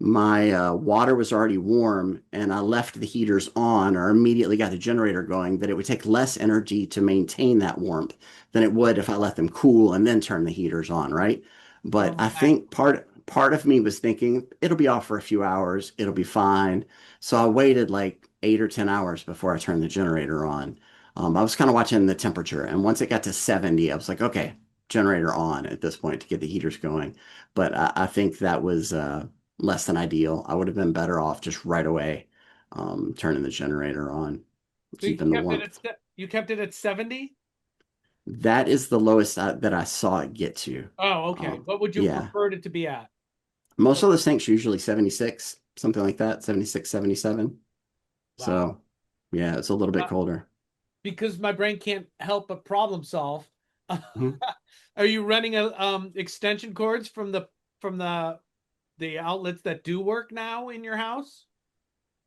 my water was already warm and I left the heaters on or immediately got the generator going, that it would take less energy to maintain that warmth than it would if I let them cool and then turn the heaters on, right? But Oh, I think part of me was thinking it'll be off for a few hours, it'll be fine. So I waited like 8 or 10 hours before I turned the generator on. I was kind of watching the temperature, and once it got to 70, I was like, okay, generator on at this point to get the heaters going. But I think that was less than ideal. I would have been better off just right away turning the generator on, so you keeping the kept it warmth. at you kept it at 70? That is the lowest that I saw it get to. Oh, okay. What would you have Yeah. preferred it to be at? Most of the sinks are usually 76, something like that, 76, 77. Wow. So, yeah, it's a little bit Uh, colder. because my brain can't help but problem solve. Mhm. Are you running a extension cords from from the outlets that do work now in your house?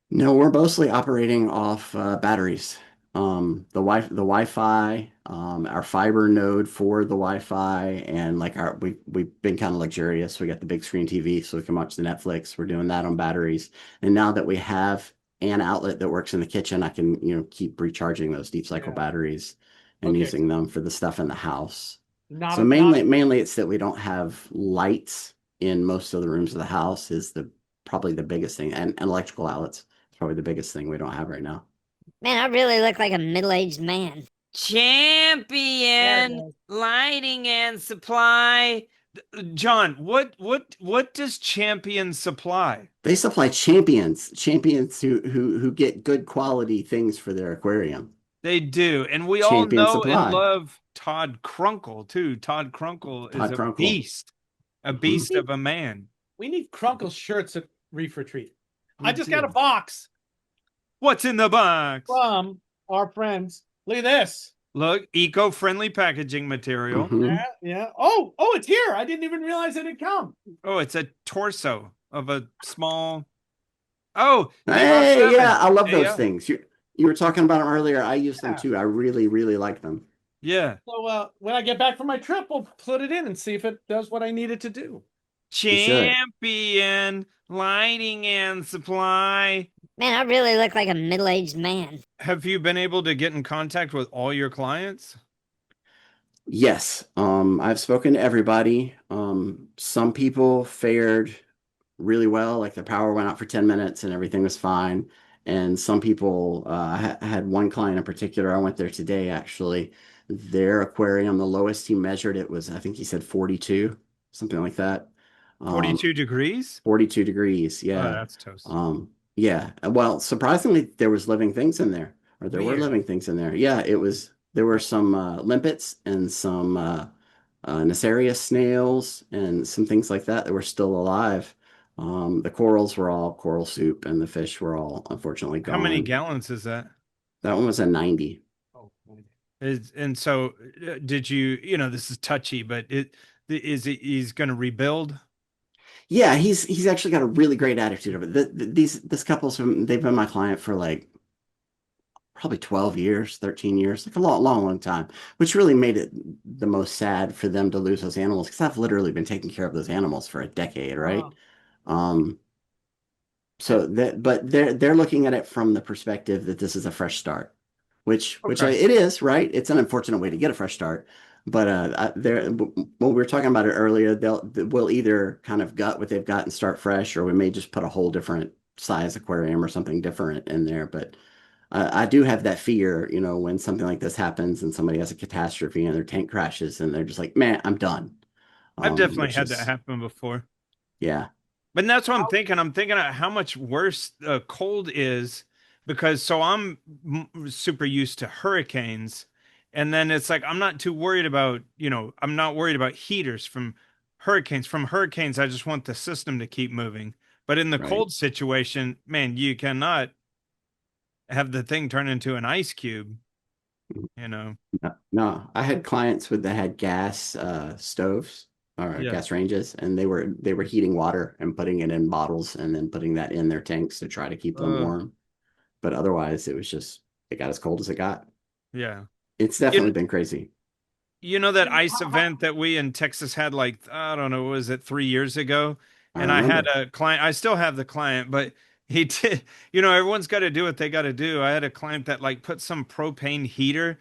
No, we're mostly operating off batteries. The Wi-Fi, our fiber node for the Wi-Fi, and like we've been kind of luxurious. We got the big screen TV, so we can watch the Netflix. We're doing that on batteries. And now that we have an outlet that works in the kitchen, I can keep recharging those deep cycle Yeah. batteries and Okay. using them for the stuff in the house. So Not mainly it's that we don't have lights in most of the rooms of the house is the probably the biggest thing, and electrical outlets. Probably the biggest thing we don't have right now. Man, I really look like a middle-aged man. Champion lighting and supply. John, what does Champion supply? They supply champions who get good quality things for their aquarium. They do, and we all Champion know and Supply, love Todd Crunkle too. Todd Crunkle is Todd Crunkle. a Hmm. beast of a man. We need Crunkle shirts at Reef Retreat. I We just do. got a box What's in the box? from our friends. Look at this. Look, eco-friendly packaging material. Hmm. Yeah. Oh, it's here. I didn't even realize it had come. Oh, it's a torso of a small. Oh, Nero Hey, 7. yeah, I love Yeah, those yeah. things. You were talking about them earlier. I use them Yeah. too. I really, really like them. Yeah. So when I get back from my trip, we'll put it in and see if it does what I need it to do. You should. Champion lighting and supply. Man, I really look like a middle-aged man. Have you been able to get in contact with all your clients? Yes. I've spoken to everybody. Some people fared really well, like their power went out for 10 minutes and everything was fine. And some people, I had one client in particular, I went there today actually. Their aquarium, the lowest he measured it was, I think he said 42, something like that. 42 degrees? 42 degrees, Oh, yeah. that's toast. Yeah. Well, surprisingly, there was living things in there, or there were Weird. living things in there. Yeah, there were some limpets and some nacerius snails and some things like that that were still alive. The corals were all coral soup, and the fish were all unfortunately How many gone. gallons is that? That one was a 90. Oh, And so did you, this is touchy, but he's going to rebuild? Yeah, he's actually got a really great attitude of it. This couple's they've been my client for like probably 12 years, 13 years, like a long, long, long time, which really made it the most sad for them to lose those animals because I've literally been taking care of those animals for a decade, right? wow. Um, so that, but they're looking at it from the perspective that this is a fresh start, which Okay. it is, right? It's an unfortunate way to get a fresh start, but when we were talking about it earlier, we'll either kind of gut what they've got and start fresh, or we may just put a whole different size aquarium or something different in there, but. I do have that fear, when something like this happens and somebody has a catastrophe and their tank crashes and they're just like, man, I'm done. I've definitely Which had that is, happen before. yeah, But that's what I'm thinking. I'm thinking of how much worse cold is because so I'm super used to hurricanes. And then it's like I'm not too worried about, I'm not worried about heaters from hurricanes. From hurricanes, I just want the system to keep moving. But in the right. cold situation, man, you cannot have the thing turn into an ice cube. No, no, I had clients that had gas stoves or Yeah. gas ranges, and they were heating water and putting it in bottles and then putting that in their tanks to try to keep them Uh, warm. But otherwise, it got as cold as it got. yeah. It's You, definitely been crazy. you know that ice event that we in Texas had like, I don't know, was it 3 years ago? I And I had remember. a client, I still have the client, but he did, everyone's got to do what they got to do. I had a client that like put some propane heater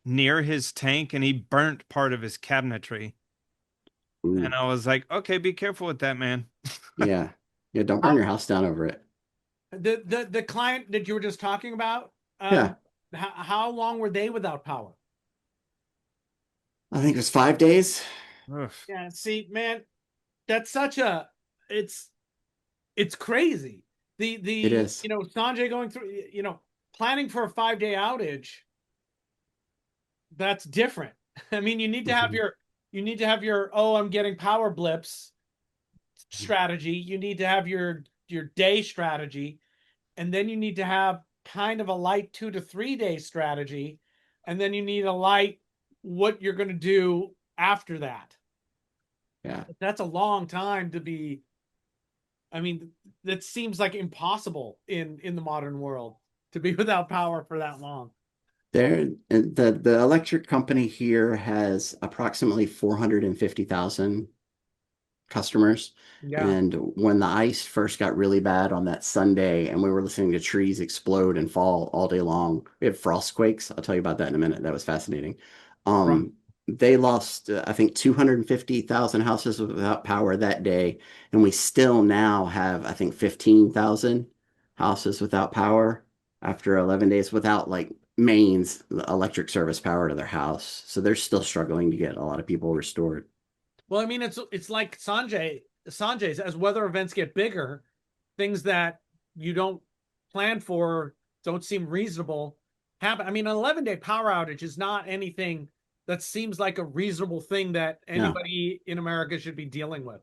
near his tank and he burnt part of his cabinetry. And Ooh, I was like, okay, be careful with that, man. yeah. Yeah, don't burn How, your house down over it. the client that you were just talking about, Yeah. how long were they without power? I think it was 5 days. Ugh. Yeah, see, man, that's such a it's it's crazy. It The is. Sanjay going through planning for a 5-day outage, that's different. I mean, Mhm. you need to have your oh, I'm getting power blips strategy. You need to have your day strategy, and then you need to have kind of a light 2 to 3 day strategy, and then you need a light what you're going to do after that. Yeah. That's a long time to be. I mean, that seems like impossible in the modern world to be without power for that long. The electric company here has approximately 450,000 customers. Yeah. And when the ice first got really bad on that Sunday and we were listening to trees explode and fall all day long, we had frost quakes. I'll tell you about that in a minute. That was fascinating. Right. They lost, I think, 250,000 houses without power that day. And we still now have, I think, 15,000 houses without power after 11 days without like mains, electric service power to their house. So they're still struggling to get a lot of people restored. Well, I mean, it's like Sanjay's as weather events get bigger, things that you don't plan for don't seem reasonable happen. I mean, an 11-day power outage is not anything that seems like a reasonable thing that No, anybody in America should be dealing with.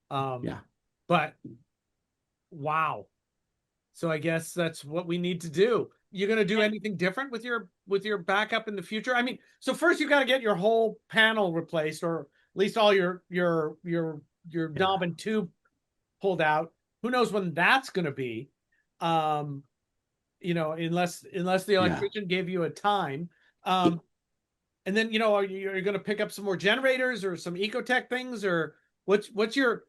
Um, yeah. but wow. So I guess that's what we need to do. You're going to do anything different with your backup in the future? I mean, so first you got to get your whole panel replaced, or at least all your Yeah. knob and tube pulled out. Who knows when that's going to be? Um, unless the electrician gave you a time. And then, are you going to pick up some more generators or some ecotech things, or what's your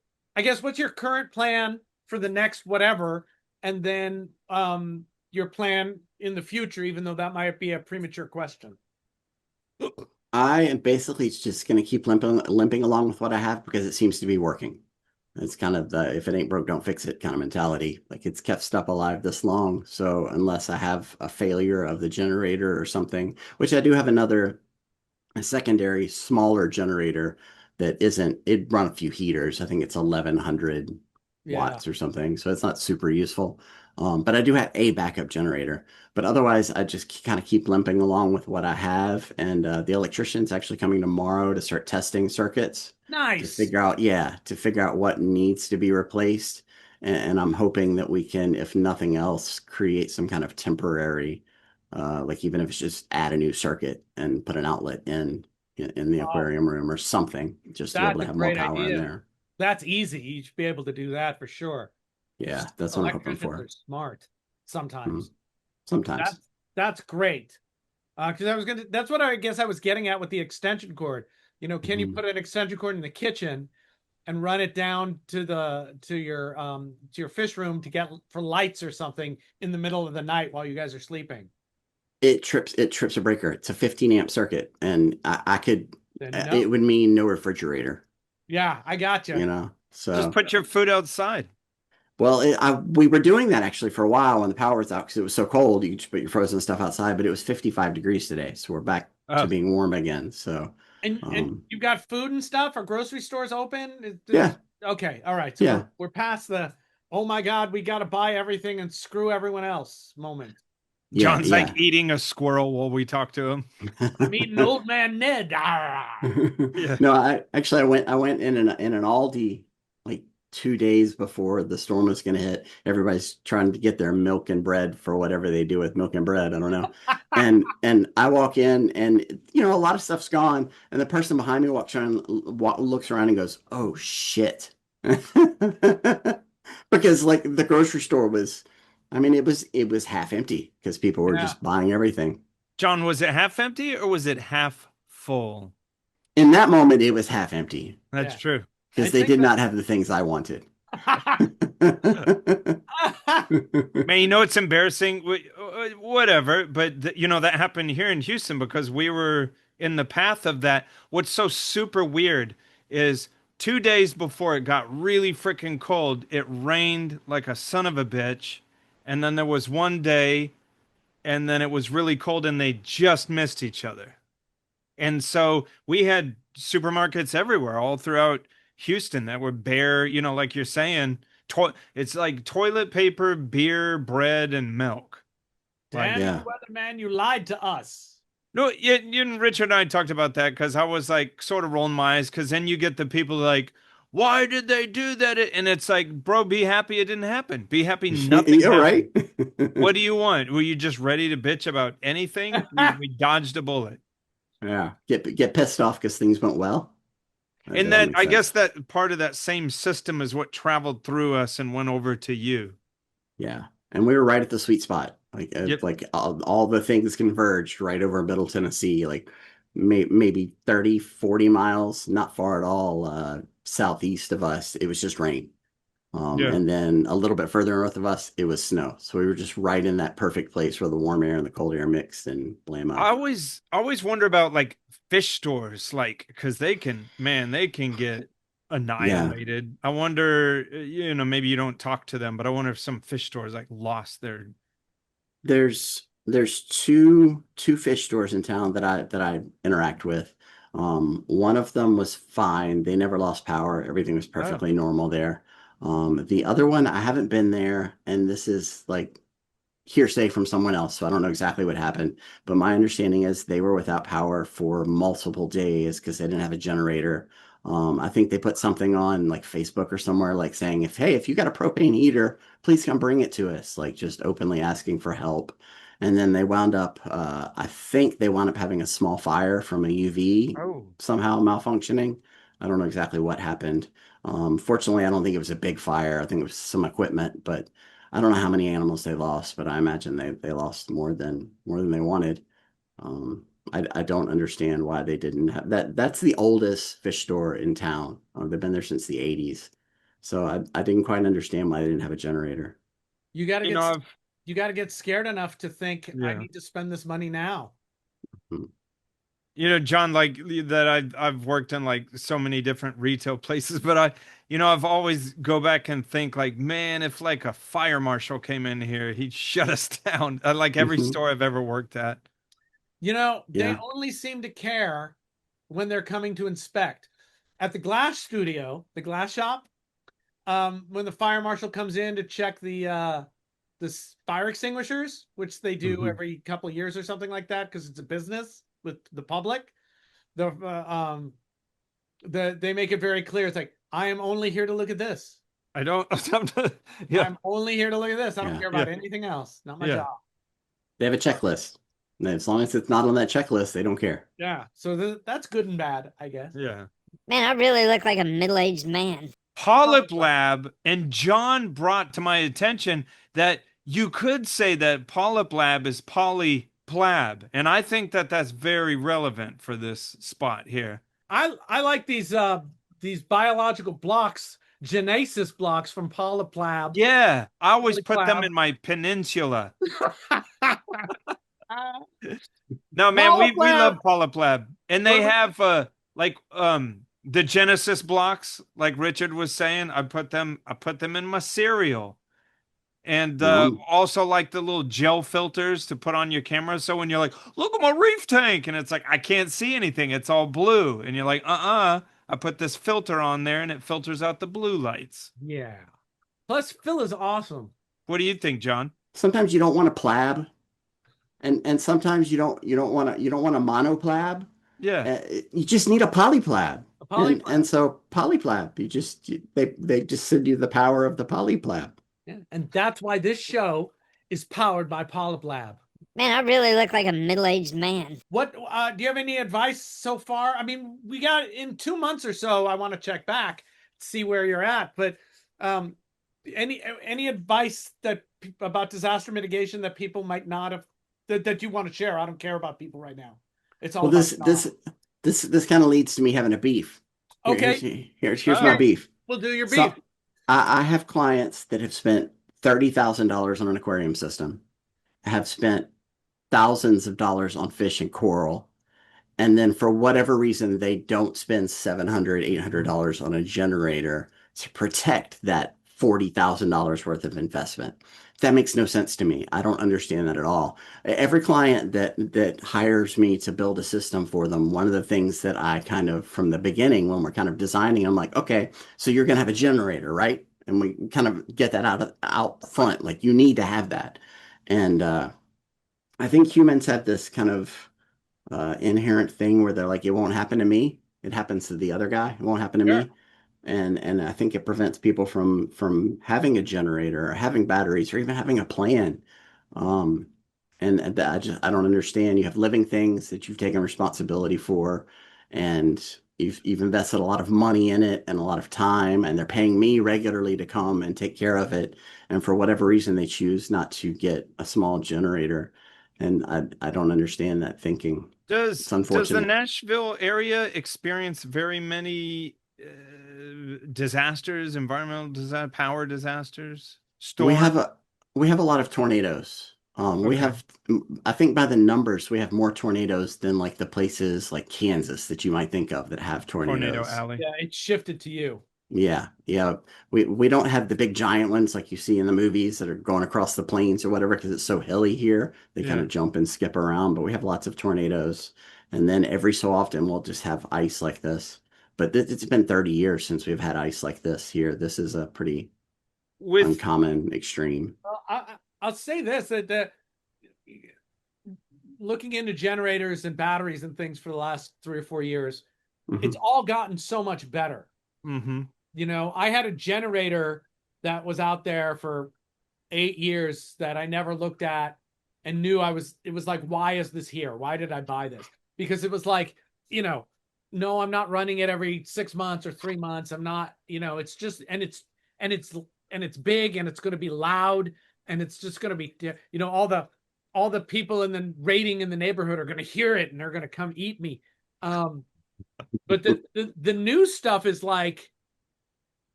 current plan for the next whatever, and then your plan in the future, even though that might be a premature question. I am basically just going to keep limping along with what I have because it seems to be working. It's kind of the if it ain't broke, don't fix it kind of mentality. Like it's kept stuff alive this long. So unless I have a failure of the generator or something, which I do have a secondary smaller generator that it'd run a few heaters. I think it's 1100 watts or something. So it's not super useful. But I do have a backup generator. But otherwise, I just kind of keep limping along with what I have. And the electrician's actually coming tomorrow to start testing circuits. Nice. To figure out what needs to be replaced. And I'm hoping that we can, if nothing else, create some kind of temporary, like even if it's just add a new circuit and put an outlet in the aquarium room or something, just to be able to have more power in there. That's easy. You should be able to do that for sure. Yeah, that's what I'm hoping for. Electricians are smart sometimes. Sometimes. That's great. Because that's what I guess I was getting at with the extension cord. Can you put an extension cord in the kitchen and run it down to your fish room to get for lights or something in the middle of the night while you guys are sleeping? It trips a breaker. It's a 15 amp circuit, and it would mean no refrigerator. Yeah, I gotcha. So just put your food outside. Well, we were doing that actually for a while when the power was out because it was so cold. You just put your frozen stuff outside, but it was 55 degrees today, so we're back to being warm again. So, and you've got food and stuff. Are grocery stores open? Yeah. Okay. All right. So we're past the oh my God, we got to buy everything and screw everyone else moment. John's like eating a squirrel while we talk to him. I'm eating old man Ned. No, I went in an Aldi like 2 days before the storm was going to hit. Everybody's trying to get their milk and bread for whatever they do with milk and bread. I don't know. and I walk in and a lot of stuff's gone. And the person behind me looks around and goes, "Oh shit." Because like the grocery store was, it was half empty because people were just buying everything. John, was it half empty or was it half full? In that moment, it was half empty. That's true. Because they did not have the things I wanted. Man, it's embarrassing. Whatever. But, that happened here in Houston because we were in the path of that. What's so super weird is 2 days before it got really freaking cold, it rained like a son of a bitch. And then there was one day, and then it was really cold, and they just missed each other. And so we had supermarkets everywhere, all throughout Houston, that were bare, like you're saying, it's like toilet paper, beer, bread, and milk. Damn, weatherman, you lied to us. No, you and Richard and I talked about that because I was like sort of rolling my eyes because then you get the people like, why did they do that? And it's like, bro, be happy it didn't happen. Be happy nothing happened. Right? What do you want? Were you just ready to bitch about anything? We dodged a bullet. Yeah. Get pissed off because things went well. And then I guess that part of that same system is what traveled through us and went over to you. Yeah. And we were right at the sweet spot. Like all the things converged right over Middle Tennessee, like maybe 30, 40 miles, not far at all, southeast of us. It was just rain. And then a little bit further north of us, it was snow. So we were just right in that perfect place where the warm air and the cold air mixed and blam up. I always wonder about like fish stores, like, because they can get annihilated. Yeah. I wonder, maybe you don't talk to them, but I wonder if some fish stores like lost their. There's two fish stores in town that I interact with. One of them was fine. They never lost power. Everything was perfectly normal there. The other one, I haven't been there, and this is like hearsay from someone else, so I don't know exactly what happened. But my understanding is they were without power for multiple days because they didn't have a generator. I think they put something on like Facebook or somewhere like saying, if you got a propane heater, please come bring it to us, like just openly asking for help. And then they wound up, I think they wound up having a small fire from a UV somehow malfunctioning. I don't know exactly what happened. Fortunately, I don't think it was a big fire. I think it was some equipment, but I don't know how many animals they lost, but I imagine they lost more than they wanted. I don't understand why they didn't have that. That's the oldest fish store in town. They've been there since the 80s. So I didn't quite understand why they didn't have a generator. You got to You get know, I've, you got to get scared enough to think I yeah. need to spend this money now. Hmm. You know, John, like that I've worked in like so many different retail places, but I've always go back and think like, man, if like a fire marshal came in here, he'd shut us down. Like every Hmm. store I've ever worked at. They Yeah. only seem to care when they're coming to inspect. At the glass studio, the glass shop, when the fire marshal comes in to check the fire extinguishers, which they do Hmm. every couple of years or something like that, because it's a business with the public. They make it very clear. It's like, I am only here to look at this. I don't. Yeah, I'm only here to look at this. I don't Yeah. care yeah, about anything else. Not my yeah, job. They have a checklist. And as long as it's not on that checklist, they don't care. Yeah. So that's good and bad, I guess. yeah. Man, I really look like a middle-aged man. PolypLab, and John brought to my attention that you could say that PolypLab is PolyPlab, and I think that that's very relevant for this spot here. I like these biological blocks, genesis blocks from PolypLab. Yeah, I always put them PolypLab. in my peninsula. No, man, we PolypLab. love PolypLab, and they have like the Genesis blocks, like Richard was saying. I put them in my cereal. And Yum. also like the little gel filters to put on your camera. So when you're like, look at my reef tank, and it's like, I can't see anything. It's all blue. And you're like, I put this filter on there and it filters out the blue lights. Yeah. Plus, Phil is awesome. What do you think, John? Sometimes you don't want a plab, and sometimes you don't want a monoplab. Yeah. You just need a polyplab. A PolypLab. And so polyplab, they just send you the power of the polyplab. Yeah. And that's why this show is powered by PolypLab. Man, I really look like a middle-aged man. What do you have any advice so far? I mean, we got in 2 months or so. I want to check back, see where you're at. But any advice about disaster mitigation that people might not have that you want to share? I don't care about people right now. It's all Well, about this kind of leads to me having a beef. Okay. Here's my beef. We'll do your beef. So I have clients that have spent $30,000 on an aquarium system, have spent thousands of dollars on fish and coral, and then for whatever reason they don't spend $700, $800 on a generator to protect that $40,000 worth of investment. That makes no sense to me. I don't understand that at all. Every client that hires me to build a system for them, one of the things that I kind of from the beginning when we're kind of designing, I'm like, okay, so you're going to have a generator, right? And we kind of get that out front. Like you need to have that. And I think humans have this kind of inherent thing where they're like, it won't happen to me. It happens to the other guy. It won't happen to me. And I think it prevents people from having a generator or having batteries or even having a plan. And I don't understand. You have living things that you've taken responsibility for, and you've invested a lot of money in it and a lot of time, and they're paying me regularly to come and take care of it. And for whatever reason, they choose not to get a small generator. And I don't understand that thinking. It's Does the unfortunate. Nashville area experience very many disasters, environmental disaster, power disasters, We storms? have a lot of tornadoes. We Okay. have, I think by the numbers, we have more tornadoes than like the places like Kansas that you might think of that have Tornado tornadoes. Alley. Yeah, it shifted to you. Yeah, yeah. We don't have the big giant ones like you see in the movies that are going across the plains or whatever because it's so hilly here. They kind Yeah. of jump and skip around, but we have lots of tornadoes. And then every so often we'll just have ice like this. But it's been 30 years since we've had ice like this here. This is a pretty With uncommon extreme. I'll say this that looking into generators and batteries and things for the last 3 or 4 years, Mhm. it's all gotten so much better. mhm. I had a generator that was out there for 8 years that I never looked at and knew it was like, why is this here? Why did I buy this? Because it was like, no, I'm not running it every 6 months or 3 months. I'm not, it's just, and and it's big and it's going to be loud and it's just going to be, you know, all the people in the rating in the neighborhood are going to hear it and they're going to come eat me. But the new stuff is like,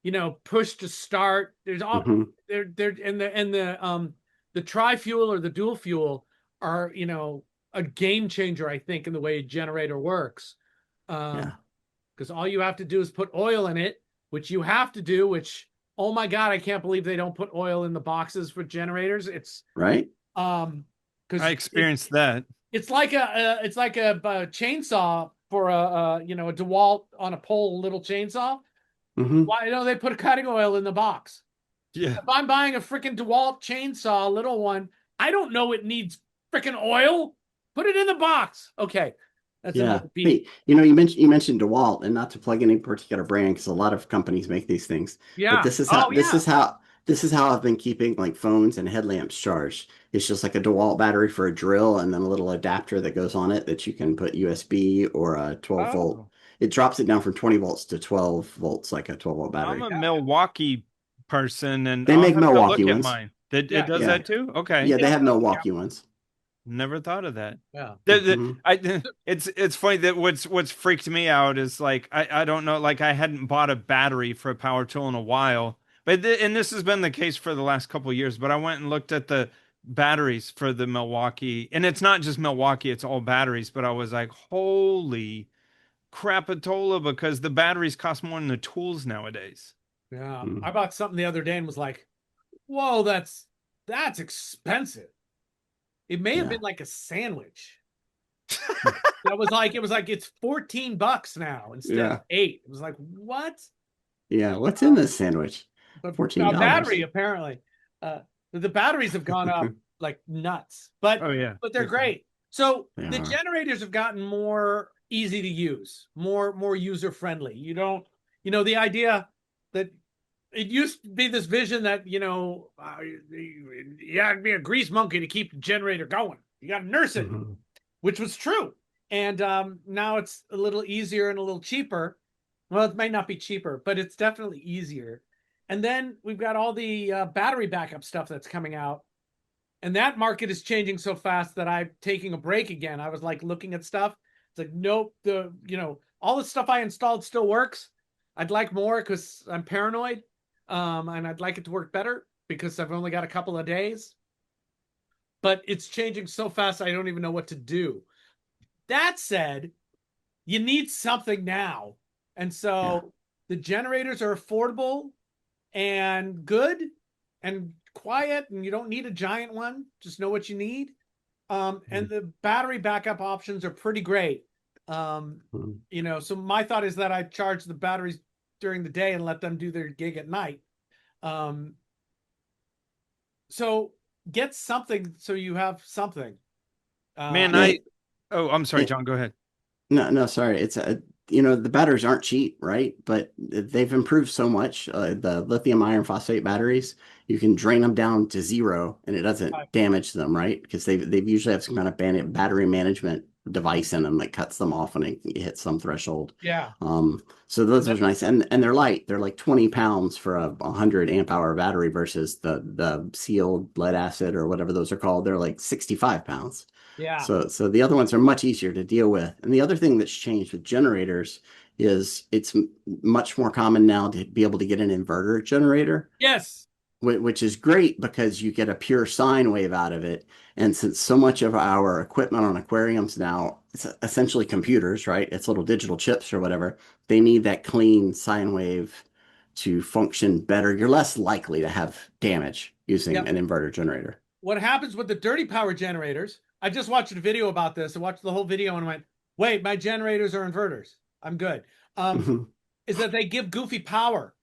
you know, push to start. There's all there and the tri-fuel or the dual fuel are, you know, a game changer, I think, in the way a generator works. Because all you have to do is put oil in it, which you have to do, which, oh my God, I can't believe they don't put oil in the boxes for generators. It's right. Because I experienced that. It's like a chainsaw for a you know, a DeWalt on a pole little chainsaw. Why don't they put cutting oil in the box? Yeah. If I'm buying a freaking DeWalt chainsaw, little one, I don't know it needs freaking oil. Put it in the box. Okay. That's another beat. Hey, you know, you mentioned DeWalt, and not to plug any particular brand because a lot of companies make these things. Yeah. But this is how I've been keeping like phones and headlamps charged. It's just like a DeWalt battery for a drill and then a little adapter that goes on it that you can put USB or a 12 volt. It drops it down from 20 volts to 12 volts, like a 12 volt battery. I'm a Milwaukee person, and they make Milwaukee ones. Mine. It does that too? Okay. Yeah, they have Milwaukee ones. Never thought of that. Yeah. It's funny that what's freaked me out is like I don't know, like I hadn't bought a battery for a power tool in a while, but and this has been the case for the last couple of years. But I went and looked at the batteries for the Milwaukee, and it's not just Milwaukee; it's all batteries. But I was like, holy crapatola, because the batteries cost more than the tools nowadays. Yeah, I bought something the other day and was like, whoa, that's expensive. It may have been like a sandwich. It was like it's $14 now instead of $8. It was like, what? Yeah, what's in this sandwich? $14. Battery, apparently. The batteries have gone up like nuts. But but they're great. So the generators have gotten more easy to use, more user friendly. You don't, you know, the idea that it used to be this vision that, you know, you had to be a grease monkey to keep the generator going. You got to nurse it, which was true. And now it's a little easier and a little cheaper. Well, it might not be cheaper, but it's definitely easier. And then we've got all the battery backup stuff that's coming out. And that market is changing so fast that I'm taking a break again. I was like looking at stuff. It's like, nope, you know, all the stuff I installed still works. I'd like more because I'm paranoid. And I'd like it to work better because I've only got a couple of days. But it's changing so fast, I don't even know what to do. That said, you need something now. And so the generators are affordable and good and quiet, and you don't need a giant one. Just know what you need. And the battery backup options are pretty great. You know, so my thought is that I charge the batteries during the day and let them do their gig at night. So get something so you have something. Man, I'm sorry, John, go ahead. No, sorry. It's you know, the batteries aren't cheap, right? But they've improved so much. The lithium iron phosphate batteries, you can drain them down to zero and it doesn't damage them, right? Because they've usually have some kind of battery management device in them that cuts them off when it hits some threshold. Yeah. So those are nice, and they're light. They're like 20 pounds for a 100 amp hour battery versus the sealed lead acid or whatever those are called. They're like 65 pounds. Yeah. So the other ones are much easier to deal with. And the other thing that's changed with generators is it's much more common now to be able to get an inverter generator. Yes. Which is great because you get a pure sine wave out of it. And since so much of our equipment on aquariums now, it's essentially computers, right? It's little digital chips or whatever. They need that clean sine wave to function better. You're less likely to have damage using an inverter generator. What happens with the dirty power generators? I just watched a video about this. I watched the whole video and went, wait, my generators are inverters. I'm good. Is that they give goofy power.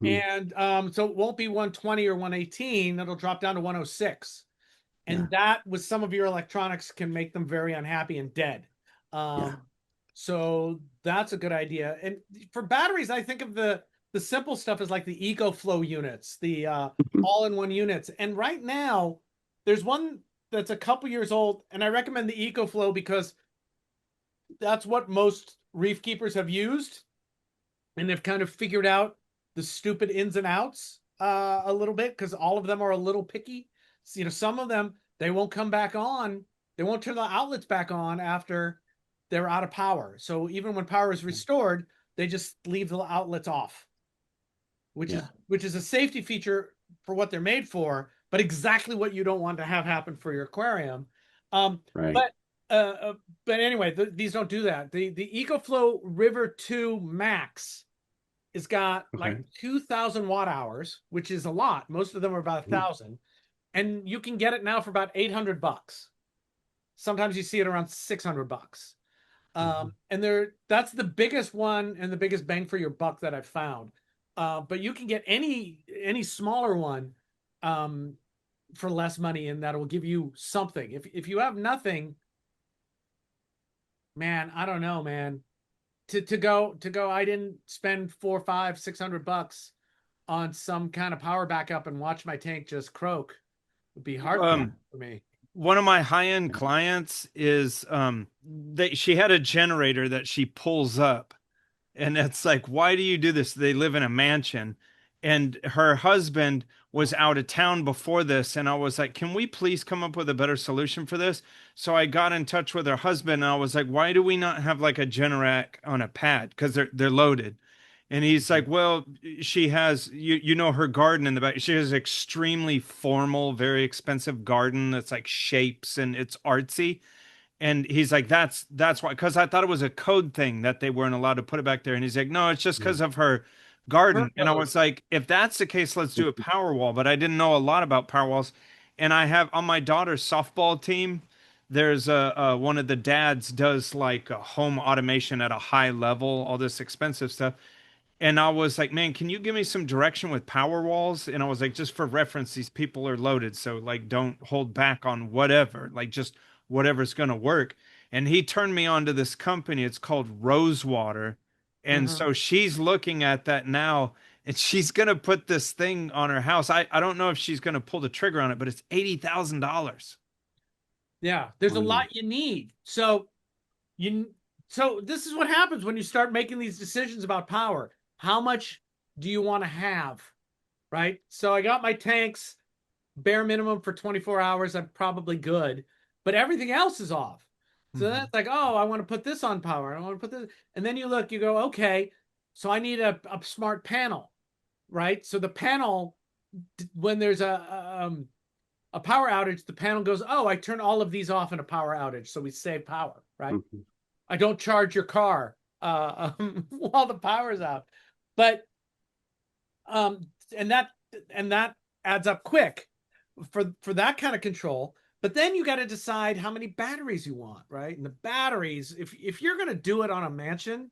And so it won't be 120 or 118. It'll drop down to 106. And that with some of your electronics can make them very unhappy and dead. So that's a good idea. And for batteries, I think of the simple stuff is like the EcoFlow units, the all-in-one units. And right now, there's one that's a couple years old, and I recommend the EcoFlow because that's what most reef keepers have used. And they've kind of figured out the stupid ins and outs. a little bit because all of them are a little picky. So, you know, some of them, they won't come back on. They won't turn the outlets back on after they're out of power. So even when power is restored, they just leave the outlets off, which is a safety feature for what they're made for, but exactly what you don't want to have happen for your aquarium. Right. But anyway, these don't do that. The EcoFlow River 2 Max has got like 2,000 watt hours, which is a lot. Most of them are about 1,000, and you can get it now for about $800. Sometimes you see it around $600. And that's the biggest one and the biggest bang for your buck that I've found. But you can get any smaller one for less money, and that will give you something. If you have nothing, man, I don't know, man. To go, I didn't spend $400, $500, $600 on some kind of power backup and watch my tank just croak. Would be hard for me. One of my high-end clients is she had a generator that she pulls up, and it's like, why do you do this? They live in a mansion, and her husband was out of town before this, and I was like, can we please come up with a better solution for this? So I got in touch with her husband, and I was like, why do we not have like a Generac on a pad? Because they're loaded. And he's like, well, she has, you know, her garden in the back. She has extremely formal, very expensive garden that's like shapes and it's artsy. And he's like, that's why, because I thought it was a code thing that they weren't allowed to put it back there. And he's like, no, it's just because of her garden. And I was like, if that's the case, let's do a power wall. But I didn't know a lot about power walls. And I have on my daughter's softball team, there's one of the dads does like a home automation at a high level, all this expensive stuff. And I was like, man, can you give me some direction with power walls? And I was like, just for reference, these people are loaded. So like, don't hold back on whatever, like just whatever's going to work. And he turned me on to this company. It's called Rosewater. And so she's looking at that now and she's going to put this thing on her house. I don't know if she's going to pull the trigger on it, but it's $80,000. Yeah. There's a lot you need. So this is what happens when you start making these decisions about power. How much do you want to have, right? So I got my tanks bare minimum for 24 hours. I'm probably good, but everything else is off. So that's like, oh, I want to put this on power. I want to put this. And then you look, you go, okay, so I need a smart panel, right? So the panel, when there's a power outage, the panel goes, oh, I turn all of these off in a power outage. So we save power, right? I don't charge your car while the power's out. But and that adds up quick for that kind of control. But then you got to decide how many batteries you want, right? And the batteries, if you're going to do it on a mansion,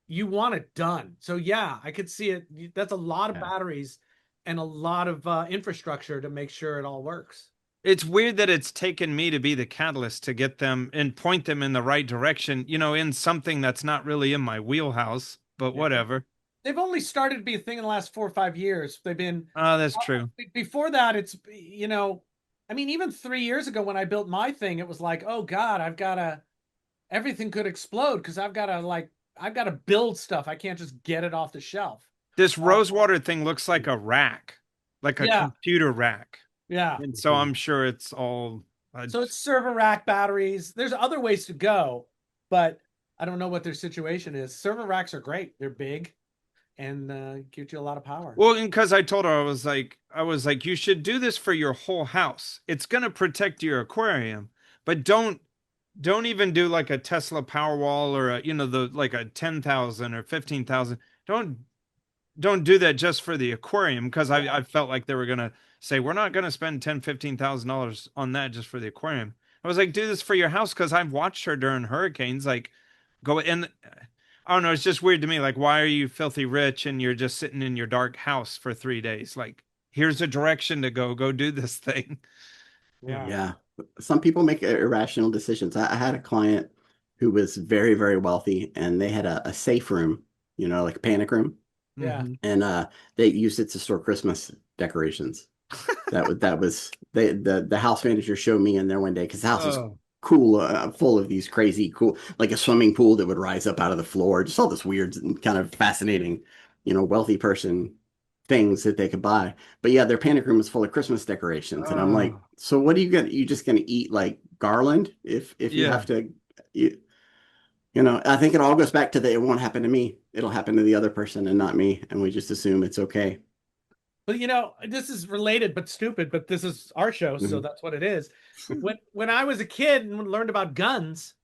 you want it done. So yeah, I could see it. That's a lot of batteries and a lot of infrastructure to make sure it all works. It's weird that it's taken me to be the catalyst to get them and point them in the right direction, you know, in something that's not really in my wheelhouse, but whatever. They've only started to be a thing in the last 4 or 5 years. They've been. Oh, that's true. Before that, it's, you know, I mean, even 3 years ago when I built my thing, it was like, oh God, everything could explode because I've got to build stuff. I can't just get it off the shelf. This Rosewater thing looks like a rack, like a computer rack. Yeah. And so I'm sure it's all. So it's server rack batteries. There's other ways to go, but I don't know what their situation is. Server racks are great. They're big and give you a lot of power. Well, and because I told her, I was like, you should do this for your whole house. It's going to protect your aquarium, but don't even do like a Tesla Powerwall or like a 10,000 or 15,000. Don't do that just for the aquarium, because I felt like they were going to say, we're not going to spend $10,000-$15,000 on that just for the aquarium. I was like, do this for your house, because I've watched her during hurricanes, like go in. I don't know. It's just weird to me. Like, why are you filthy rich and you're just sitting in your dark house for 3 days? Like, here's a direction to go. Go do this thing. Yeah. Some people make irrational decisions. I had a client who was very, very wealthy, and they had a safe room, you know, like a panic room. Yeah. And they used it to store Christmas decorations. that was the house manager showed me in there one day, because the house is cool, full of these crazy cool, like a swimming pool that would rise up out of the floor. Just all this weird and kind of fascinating, you know, wealthy person things that they could buy. But yeah, their panic room is full of Christmas decorations, and I'm like, Oh, so what are you gonna? You just gonna eat like garland if you yeah. have to? You, I think it all goes back to the it won't happen to me. It'll happen to the other person and not me, and we just assume it's okay. But this is related but stupid, but this is our show, so Mhm. that's what it is. When I was a kid and learned about guns,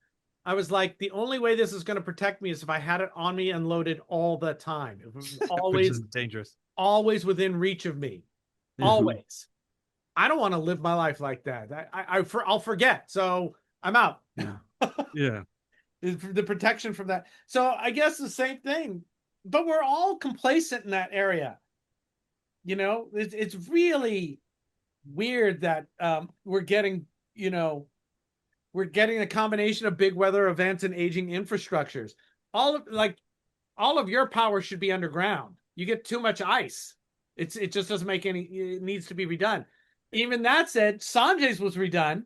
I was like, the only way this is going to protect me is if I had it on me and loaded all the time. It was Which is always, dangerous. always within reach of me. Mhm. Always. I don't want to live my life like that. I'll forget. So I'm out. Yeah. Yeah. The protection from that. So I guess the same thing, but we're all complacent in that area. It's really weird that we're getting, we're getting a combination of big weather events and aging infrastructures. All of your power should be underground. You get too much ice. It just doesn't make any. It needs to be redone. Even that said, Sanjay's was redone,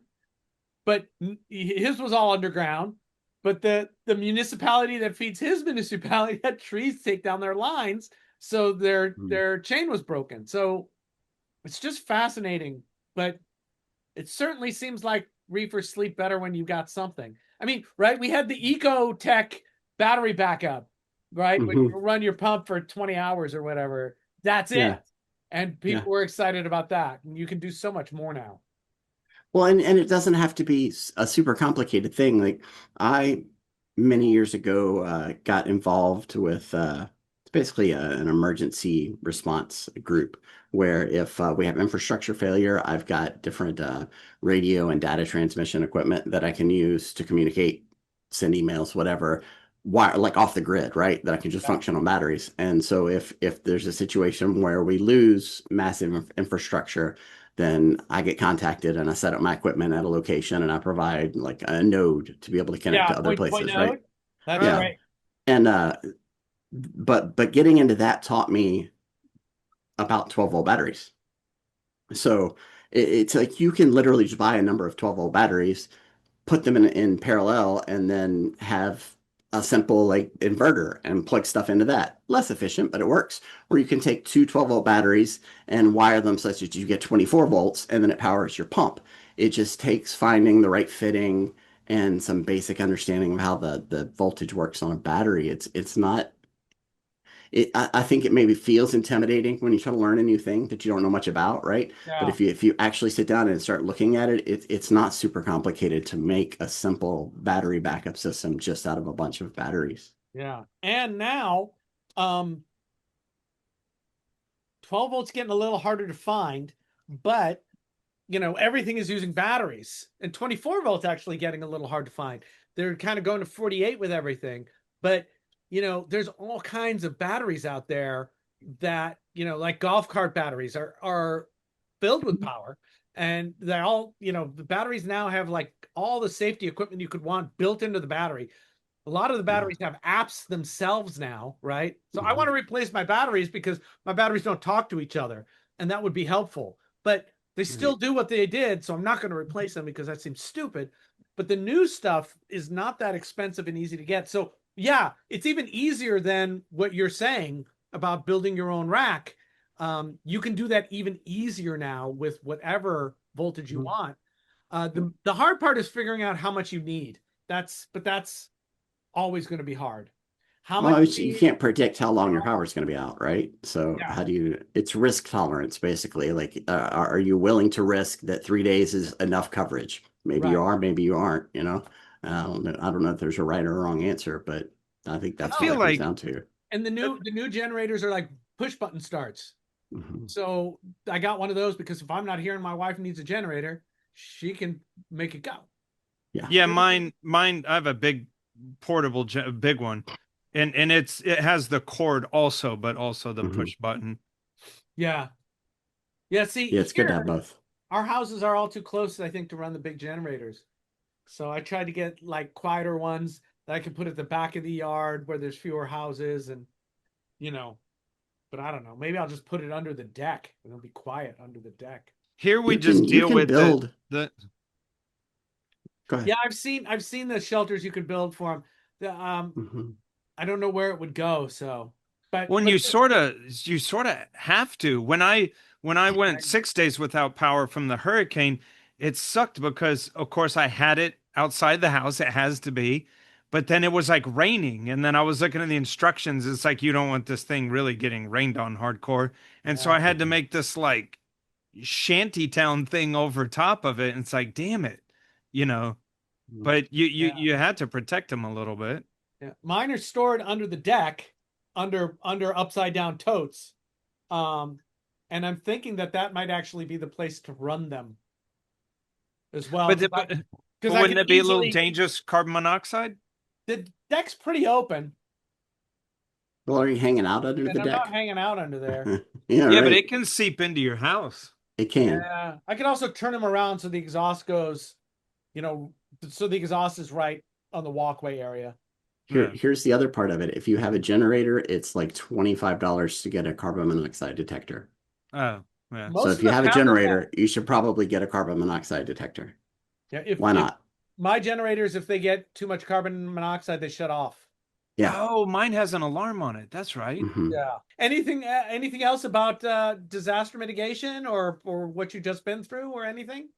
but his was all underground. But the municipality that feeds his municipality had trees take down their lines, so Mhm. their chain was broken. So it's just fascinating, but it certainly seems like reefers sleep better when you got something. I mean, right? We had the Eco Tech battery backup, right? When you Mhm. run your pump for 20 hours or whatever, that's it. Yeah. And Yeah. people were excited about that. And you can do so much more now. Well, and it doesn't have to be a super complicated thing. Like I, many years ago, got involved with it's basically an emergency response group where if we have infrastructure failure, I've got different radio and data transmission equipment that I can use to communicate, send emails, whatever, like off the grid, right? That I can just Yeah. function on batteries. And so if there's a situation where we lose massive infrastructure, then I get contacted and I set up my equipment at a location and I provide like a node to be able to connect Yeah. to other Point to point places, right? node. That's Yeah. Oh, great. And but getting into that taught me about 12-volt batteries. So it's like you can literally just buy a number of 12-volt batteries, put them in parallel, and then have a simple like inverter and plug stuff into that. Less efficient, but it works. Or you can take two 12-volt batteries and wire them such that you get 24 volts and then it powers your pump. It just takes finding the right fitting and some basic understanding of how the voltage works on a battery. It's not I think it maybe feels intimidating when you try to learn a new thing that you don't know much about, right? But Yeah. if you actually sit down and start looking at it, it's not super complicated to make a simple battery backup system just out of a bunch of batteries. Yeah. And now, um, 12 volts getting a little harder to find, but everything is using batteries. And 24 volts actually getting a little hard to find. They're kind of going to 48 with everything. But there's all kinds of batteries out there that, like golf cart batteries are filled with power. And they're all, the batteries now have like all the safety equipment you could want built into the battery. A lot of the Yeah. batteries have apps themselves now, right? So I want Mhm. to replace my batteries because my batteries don't talk to each other, and that would be helpful. But they still Right. do what they did, so I'm not going to replace them because that seems stupid. But the new stuff is not that expensive and easy to get. So yeah, it's even easier than what you're saying about building your own rack. You can do that even easier now with whatever voltage you Mhm. want. The hard part is figuring out how much you need. That's always going to be hard. How much Well, you you need? can't predict how long your power is going to be out, right? So Yeah, how do you, it's risk tolerance basically. Like, are you willing to risk that 3 days is enough coverage? Maybe you right. are, maybe you aren't. I don't know if there's a right or wrong answer, but I think I that's what feel it comes like down to. And uh, the new generators are like push button starts. Mhm. So I got one of those because if I'm not here and my wife needs a generator, she can make it go. Yeah. yeah, mine I have a big portable big one. And it has the cord also, but also the Mhm. push button. Yeah. Yeah. See, Yeah, it's good to have here, both. our houses are all too close, I think, to run the big generators. So I tried to get like quieter ones that I can put at the back of the yard where there's fewer houses and, you know, but I don't know. Maybe I'll just put it under the deck and it'll be quiet under the deck. Here we You just can you deal can with build. the Go ahead. Yeah, I've seen the shelters you could build for them. The, Mhm. I don't know where it would go, so But When you sort of have to. When I went 6 days without power from the hurricane, it sucked because of course I had it outside the house. It has to be. But then it was like raining, and then I was looking at the instructions. It's like you don't want this thing really getting rained on hardcore. And so I had to make this like shanty town thing over top of it. And it's like, damn it, you know. But you had to protect them a little bit. yeah. Mine are stored under the deck, under upside down totes. And I'm thinking that might actually be the place to run them as well. But, Because wouldn't it be a little dangerous carbon monoxide? The deck's pretty open. Well, are you hanging out under the I'm deck? not hanging out under there. Yeah, right. but it can seep into your house. It can. Yeah, I can also turn them around so the exhaust goes, so the exhaust is right on the walkway area. Here's the other part of it. If you have a generator, it's like $25 to get a carbon monoxide detector. Oh, yeah. So if you have a generator, you should probably get a carbon monoxide detector. Yeah. Why not? My generators, if they get too much carbon monoxide, they shut off. Yeah. Oh, mine has an alarm on it. That's right. Mm-hmm. Yeah. Anything else about disaster mitigation or what you've just been through or anything?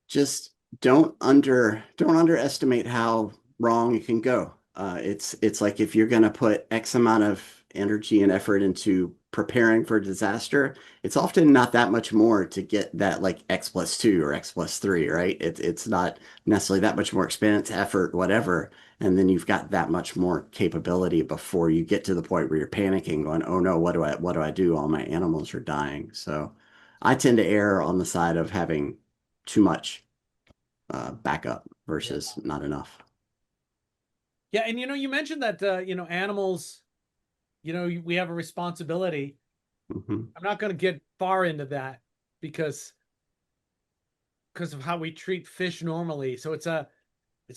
Just don't underestimate how wrong it can go. It's like if you're going to put X amount of energy and effort into preparing for a disaster, it's often not that much more to get that like X+2 or X+3, right? It's not necessarily that much more expense, effort, whatever. And then you've got that much more capability before you get to the point where you're panicking, going, "Oh no, what do I do? All my animals are dying." So I tend to err on the side of having too much backup versus not enough. Yeah, and you mentioned that animals, we have a responsibility. Mm-hmm. I'm not going to get far into that because of how we treat fish normally. So it's a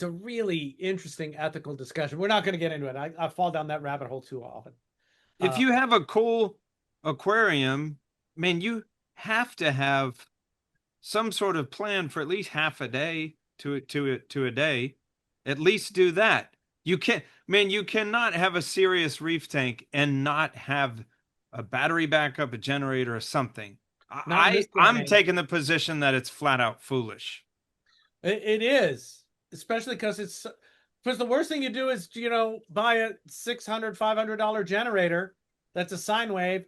really interesting ethical discussion. We're not going to get into it. I fall down that rabbit hole too often. If you have a cool aquarium, man, you have to have some sort of plan for at least half a day to a day. At least do that. You cannot have a serious reef tank and not have a battery backup, a generator, or something. I'm taking the position that it's flat out foolish. It is, especially because the worst thing you do is buy a $600-$500 generator that's a sine wave,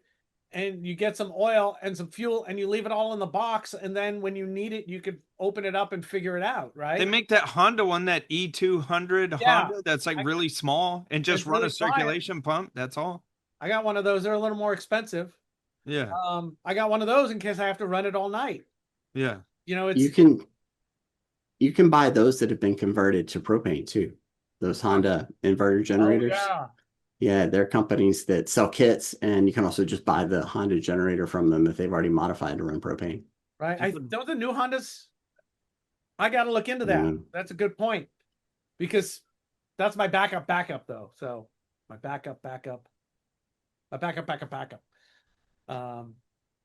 and you get some oil and some fuel and you leave it all in the box, and then when you need it you could open it up and figure it out, right? They make that Honda one, that E200 Honda, that's like really small, and just run a circulation pump. That's all. I got one of those. They're a little more expensive. Yeah. I got one of those in case I have to run it all night. Yeah. You can buy those that have been converted to propane too. Those Honda inverter generators. Oh, yeah. Yeah, they're companies that sell kits, and you can also just buy the Honda generator from them if they've already modified to run propane. Right. Don't the new Hondas? I got to look into that. That's a good point, because that's my backup though. So my backup.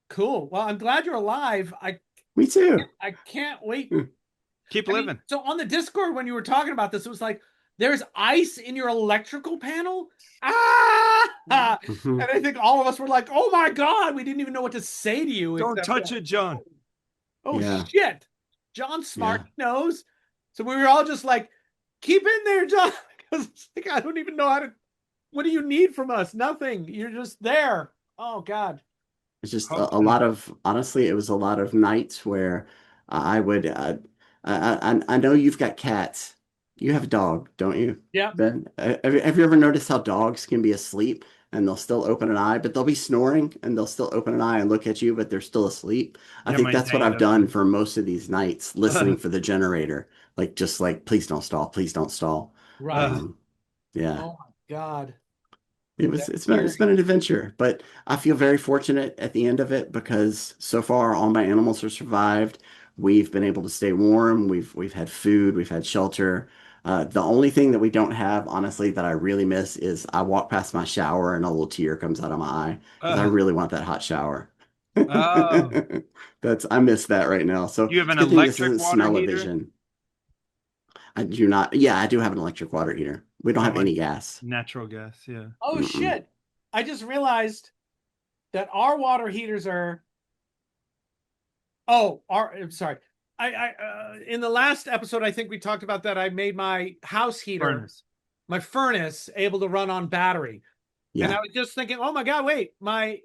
Cool. Well, I'm glad you're alive. Me too. I can't wait. Keep living. So on the Discord, when you were talking about this, it was like, there's ice in your electrical panel. And I think all of us were like, "Oh my God," we didn't even know what to say to you. Don't touch it, John. Oh shit. John's smart, knows. So we were all just like, "Keep in there, John." Because like, I don't even know how to. What do you need from us? Nothing. You're just there. Oh God. It's just a lot of, honestly, it was a lot of nights where I would, I know you've got cats. You have a dog, don't you? Yeah. Ben, have you ever noticed how dogs can be asleep and they'll still open an eye, but they'll be snoring and they'll still open an eye and look at you, but they're still asleep? I think that's what I've done for most of these nights, listening for the generator. Like, just like, please don't stall, please don't stall. Right. Yeah. Oh my God. It's been an adventure, but I feel very fortunate at the end of it because so far all my animals have survived. We've been able to stay warm. We've had food, we've had shelter. The only thing that we don't have, honestly, that I really miss is I walk past my shower and a little tear comes out of my eye because I really want that hot shower. Oh. I miss that right now. So you have an electric water heater? I do not. Yeah, I do have an electric water heater. We don't have any gas. Natural gas, yeah. Oh shit. I just realized that our water heaters are. Oh, I'm sorry. In the last episode, I think we talked about that. I made my house heater, my furnace, able to run on battery. And I was just thinking, oh my God, wait, my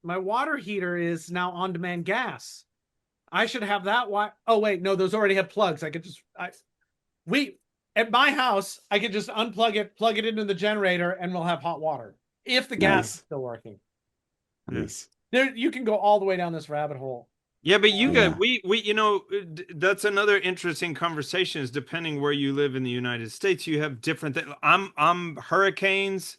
water heater is now on-demand gas. I should have that. Oh wait, no, those already have plugs. I could just at my house, I could just unplug it, plug it into the generator, and we'll have hot water if the gas is still working. Nice. There, you can go all the way down this rabbit hole. Yeah, but that's another interesting conversation. Is depending where you live in the United States, you have different things. I'm hurricanes.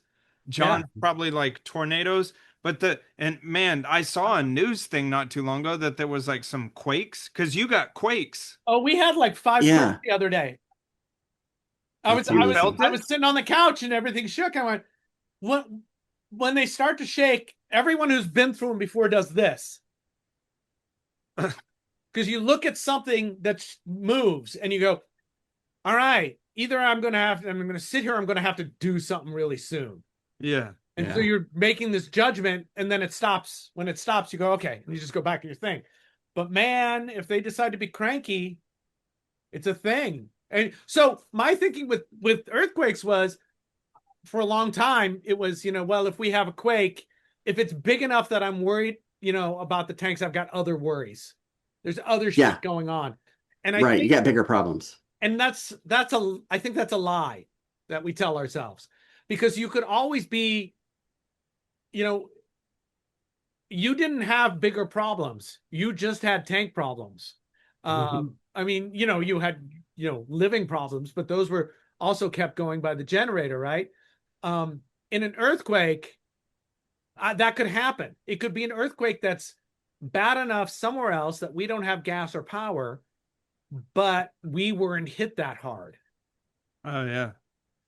John's probably like tornadoes. But man, I saw a news thing not too long ago that there was like some quakes, because you got quakes. Oh, we had like 5 quakes the other day. I was sitting on the couch and everything shook. I went, when they start to shake, everyone who's been through them before does this. Because you look at something that moves and you go, all right, either I'm going to sit here, I'm going to have to do something really soon. Yeah. And so you're making this judgment, and then it stops. When it stops, you go, okay, and you just go back to your thing. But man, if they decide to be cranky, it's a thing. And so my thinking with earthquakes was, for a long time, it was, well, if we have a quake, if it's big enough that I'm worried, about the tanks, I've got other worries. There's other shit going on. And I think, you got bigger problems. And I think that's a lie that we tell ourselves, because you could always be, you didn't have bigger problems. You just had tank problems. I mean, you had, living problems, but those were also kept going by the generator, right? In an earthquake, that could happen. It could be an earthquake that's bad enough somewhere else that we don't have gas or power, but we weren't hit that hard. Oh yeah.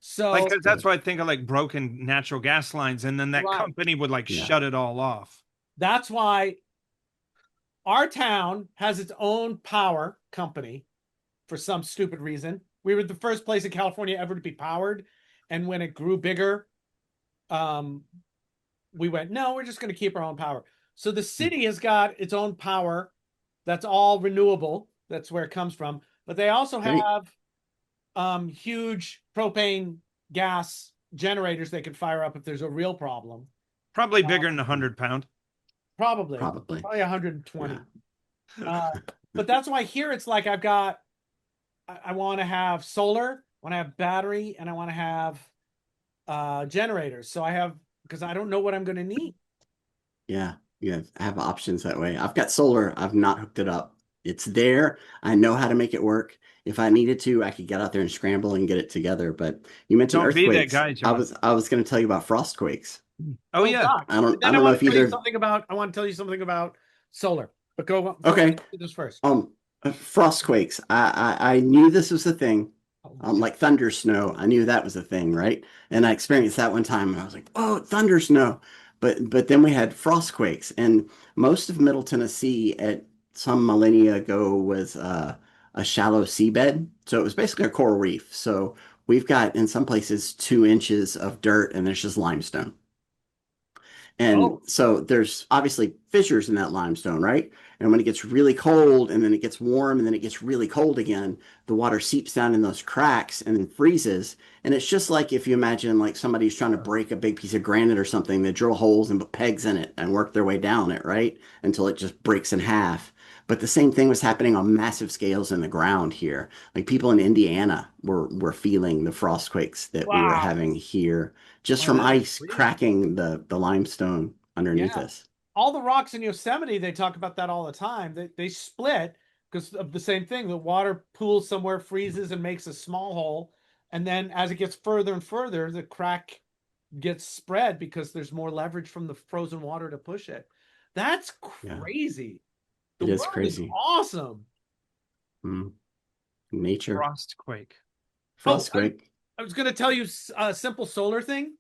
So that's why I think of like broken natural gas lines, and then that company would shut it all off. That's why our town has its own power company for some stupid reason. We were the first place in California ever to be powered. And when it grew bigger, we went, no, we're just going to keep our own power. So the city has got its own power. That's all renewable. That's where it comes from. But they also have huge propane gas generators they can fire up if there's a real problem. Probably bigger than 100-pound. Probably 120. But that's why here it's like I want to have solar, I want to have battery, and I want to have generators. So because I don't know what I'm going to need. Yeah, you have options that way. I've got solar. I've not hooked it up. It's there. I know how to make it work. If I needed to, I could get out there and scramble and get it together. But you mentioned earthquakes. Don't be that guy, John. I was going to tell you about frost quakes. Oh yeah. God. I don't know if either. I want to tell you something about solar. But go okay. Do this first. Frost quakes. I knew this was a thing. Like thunder snow. I knew that was a thing, right? And I experienced that one time, and I was like, "Oh, thunder snow!" But then we had frost quakes, and most of Middle Tennessee at some millennia ago was a shallow seabed, so it was basically a coral reef. So we've got in some places 2 inches of dirt, and there's just limestone. And so there's obviously fissures in that limestone, right? And when it gets really cold and then it gets warm and then it gets really cold again, the water seeps down in those cracks and then freezes. And it's just like if you imagine like somebody's trying to break a big piece of granite or something, they drill holes and put pegs in it and work their way down it, right? Until it just breaks in half. But the same thing was happening on massive scales in the ground here. Like people in Indiana were feeling the frost quakes that we were having here, just from ice cracking the limestone underneath us. All the rocks in Yosemite, they talk about that all the time. They split because of the same thing. The water pools somewhere, freezes, and makes a small hole. And then as it gets further and further, the crack gets spread because there's more leverage from the frozen water to push it. That's crazy. It is crazy. Awesome. Nature. Frostquake. I was going to tell you a simple solar thing.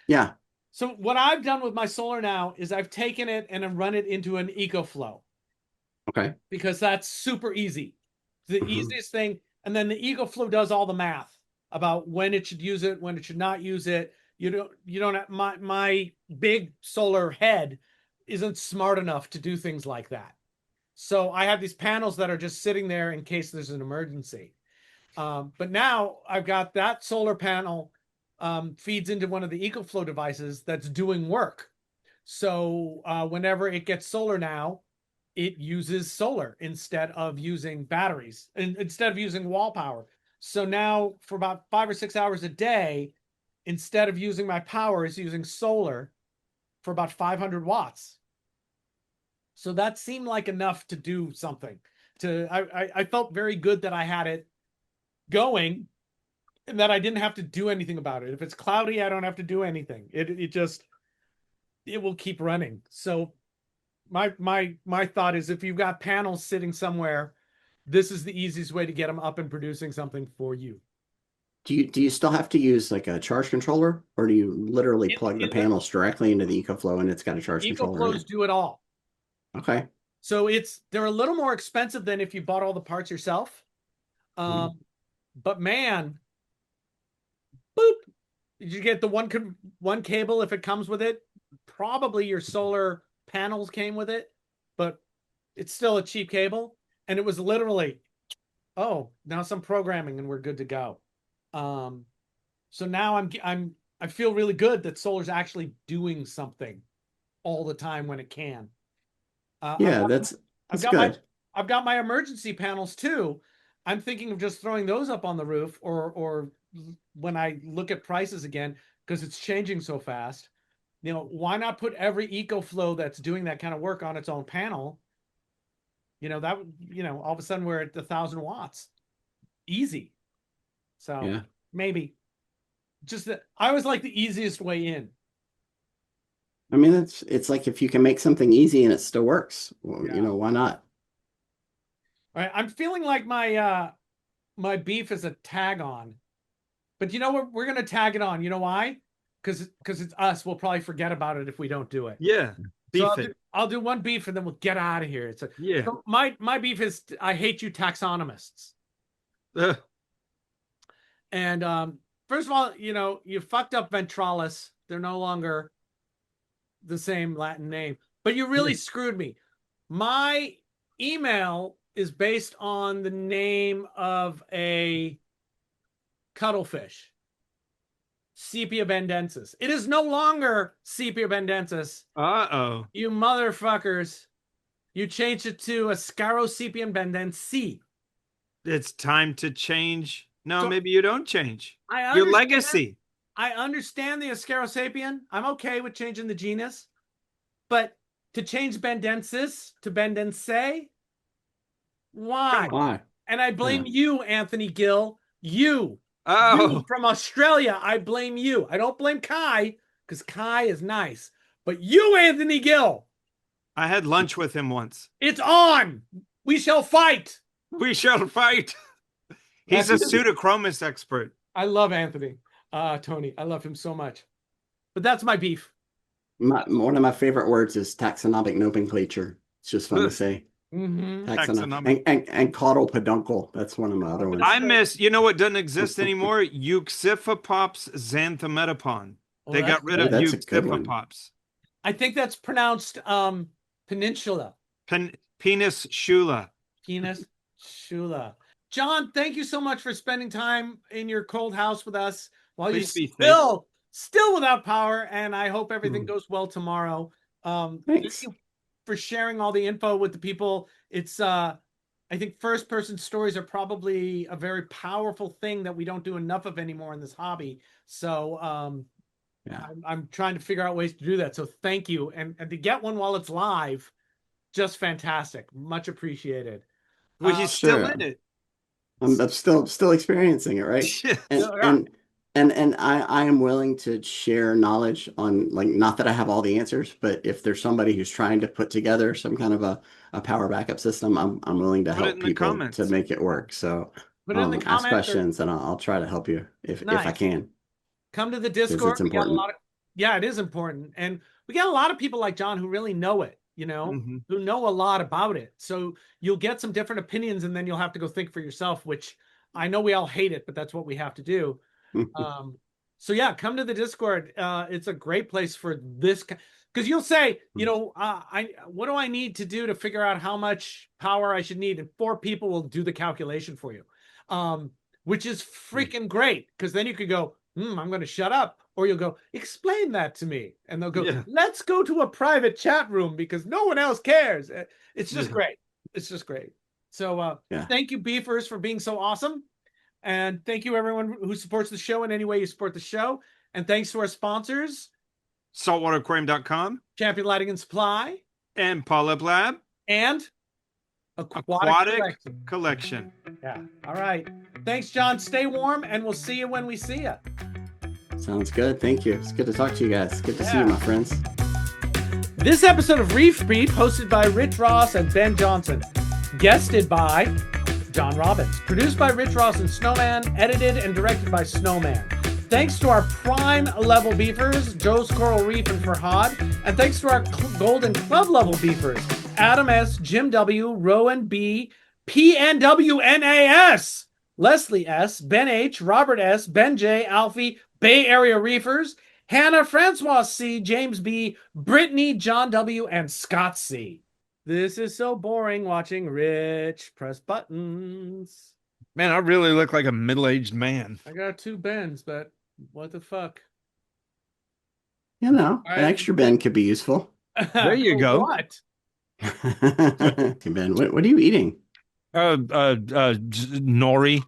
Yeah. So what I've done with my solar now is I've taken it and I've run it into an EcoFlow. Okay. Because that's super easy. The easiest thing. And then the EcoFlow does all the math about when it should use it, when it should not use it. you don't have, my big solar head isn't smart enough to do things like that. So I have these panels that are just sitting there in case there's an emergency. But now I've got that solar panel feeds into one of the EcoFlow devices that's doing work. So whenever it gets solar now, it uses solar instead of using batteries, and instead of using wall power. So now for about 5 or 6 hours a day, instead of using my power, it's using solar for about 500 watts. So that seemed like enough to do something. I felt very good that I had it going and that I didn't have to do anything about it. If it's cloudy, I don't have to do anything. It will keep running. So my thought is, if you've got panels sitting somewhere, this is the easiest way to get them up and producing something for you. Do you still have to use like a charge controller, or do you literally plug the panels directly into the EcoFlow and it's got a charge controller in EcoFlows it? do it all. Okay. So they're a little more expensive than if you bought all the parts yourself. But man, boop. Did you get the one cable if it comes with it? Probably your solar panels came with it, but it's still a cheap cable. And it was literally, oh, now some programming and we're good to go. So now I feel really good that solar's actually doing something all the time when it can. Yeah, that's good. I've got my emergency panels too. I'm thinking of just throwing those up on the roof, or when I look at prices again, because it's changing so fast. Why not put every EcoFlow that's doing that kind of work on its own panel? That would, all of a sudden we're at 1,000 watts. Easy. So Yeah. maybe just that I always like the easiest way in. I mean, it's like if you can make something easy and it still works, well, Yeah. Why not? All right, I'm feeling like my beef is a tag on, but we're gonna tag it on. You know why? Because it's us. We'll probably forget about it if we don't do it. Yeah. So I'll do one beef and then we'll get out of here. So my beef is, I hate you taxonomists. And first of all, you fucked up ventralis. They're no longer the same Latin name, but you really screwed me. My email is based on the name of a cuttlefish, Sepia bendensis. It is no longer Sepia bendensis. Uh-oh. You motherfuckers. You changed it to Ascarosepium bendensi. It's time to change. No, So, maybe you don't change. I Your legacy. I understand the Ascarosapian. I'm okay with changing the genus. But to change bendensis to bendense, why? Why? And I blame you, Anthony Gill. You from Australia. I blame you. I don't blame Kai, because Kai is nice. But you, Anthony Gill. I had lunch with him once. It's on. We shall fight. We shall fight. He's a pseudochromis expert. I love Anthony. Tony. I love him so much. But that's my beef. One of my favorite words is taxonomic nomenclature. It's just fun to say. Taxonomic. And caudal peduncle. That's one of my other ones. I miss, what doesn't exist anymore? Euxiphopops xanthometapon. They got rid of Euxiphopops. I think that's pronounced peninsula. Penis shula. Penis shula. John, thank you so much for spending time in your cold house with us while you're still without power, and I hope everything goes well tomorrow. Thanks. Thank you for sharing all the info with the people. It's I think first-person stories are probably a very powerful thing that we don't do enough of anymore in this hobby. So I'm trying to figure out ways to do that. So thank you, and to get one while it's live, just fantastic. Much appreciated. Well, he's still in it. I'm still experiencing it, right? And I am willing to share knowledge on, like, not that I have all the answers, but if there's somebody who's trying to put together some kind of a power backup system, I'm willing to help people to make it work. So ask questions and I'll try to help you if I can. Come to the Discord. It's important. It is important. And we got a lot of people like John who really know it, who know a lot about it. So you'll get some different opinions and then you'll have to go think for yourself, which I know we all hate it, but that's what we have to do. So yeah, come to the Discord. It's a great place for this, because you'll say, what do I need to do to figure out how much power I should need? And 4 people will do the calculation for you, which is freaking great, because then you could go, I'm going to shut up. Or you'll go, explain that to me. And they'll go, let's go to a private chat room because no one else cares. It's just great. It's just great. So thank you, Beefers, for being so awesome. And thank you, everyone who supports the show in any way you support the show. And thanks to our sponsors, saltwateraquarium.com, Champion Lighting and Supply, and PolypLab, and Aquatic Collection. Yeah. All right. Thanks, John. Stay warm, and we'll see you when we see you. Sounds good. Thank you. It's good to talk to you guys. Good to see you, my friends. This episode of Reef Beat, hosted by Rich Ross and Ben Johnson, guested by John Robbins, produced by Rich Ross and Snowman, edited and directed by Snowman. Thanks to our prime level beefers, Joe's Coral Reef and Farhad, and thanks to our golden club level beefers, Adam S., Jim W., Rowan B., PNWNAS, Leslie S., Ben H., Robert S., Ben J., Alfie, Bay Area Reefers, Hannah Francois C., James B., Brittany, John W., and Scott C. This is so boring watching Rich press buttons. Man, I really look like a middle-aged man. I got 2 bends, but what the fuck? You know, an extra bend could be useful. There you go. What? Ben, what are you eating? Nori.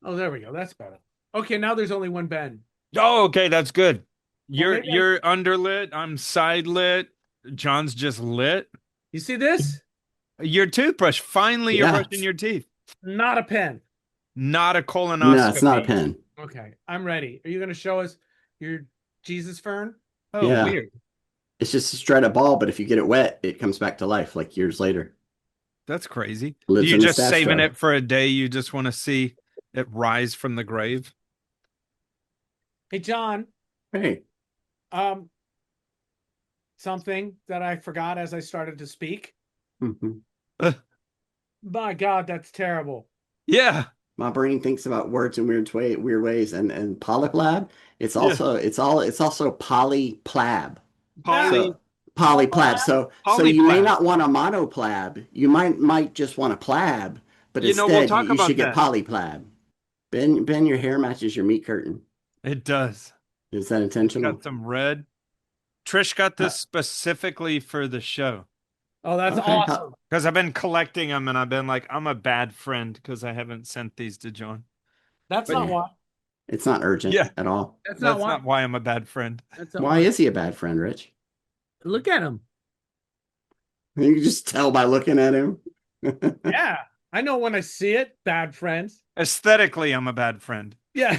Oh, there we go. That's better. Okay, now there's only 1 bend. Oh, okay, that's good. Well, You're underlit. I'm side lit. John's just lit. You see this? Your toothbrush. Finally, you're brushing your teeth. Not a pen. Not a colonoscopy. No, it's not a pen. Okay, I'm ready. Are you going to show us your Jesus fern? Oh, Yeah. weird. It's just a straight up ball, but if you get it wet, it comes back to life like years later. That's crazy. Lives You're in the just stash saving jar. it for a day. You just want to see it rise from the grave. Hey, John. Hey. Something that I forgot as I started to speak. Mhm. My God, that's terrible. Yeah. My brain thinks about words in weird ways, and PolypLab. It's also PolypLab. PolypLab. So you may not want a monoplab. You might just want a plab, but instead we'll you should get PolypLab. Ben, your hair matches your meat curtain. It does. Is that intentional? Got some red. Trish got this specifically for the show. Oh, that's awesome. Because I've been collecting them, and I've been like, I'm a bad friend because I haven't sent these to John. That's not why. It's not urgent at all. That's not why I'm a bad friend. Why is he a bad friend, Rich? Look at him. You can just tell by looking at him. Yeah, I know when I see it. Bad friends. Aesthetically, I'm a bad friend. Yeah.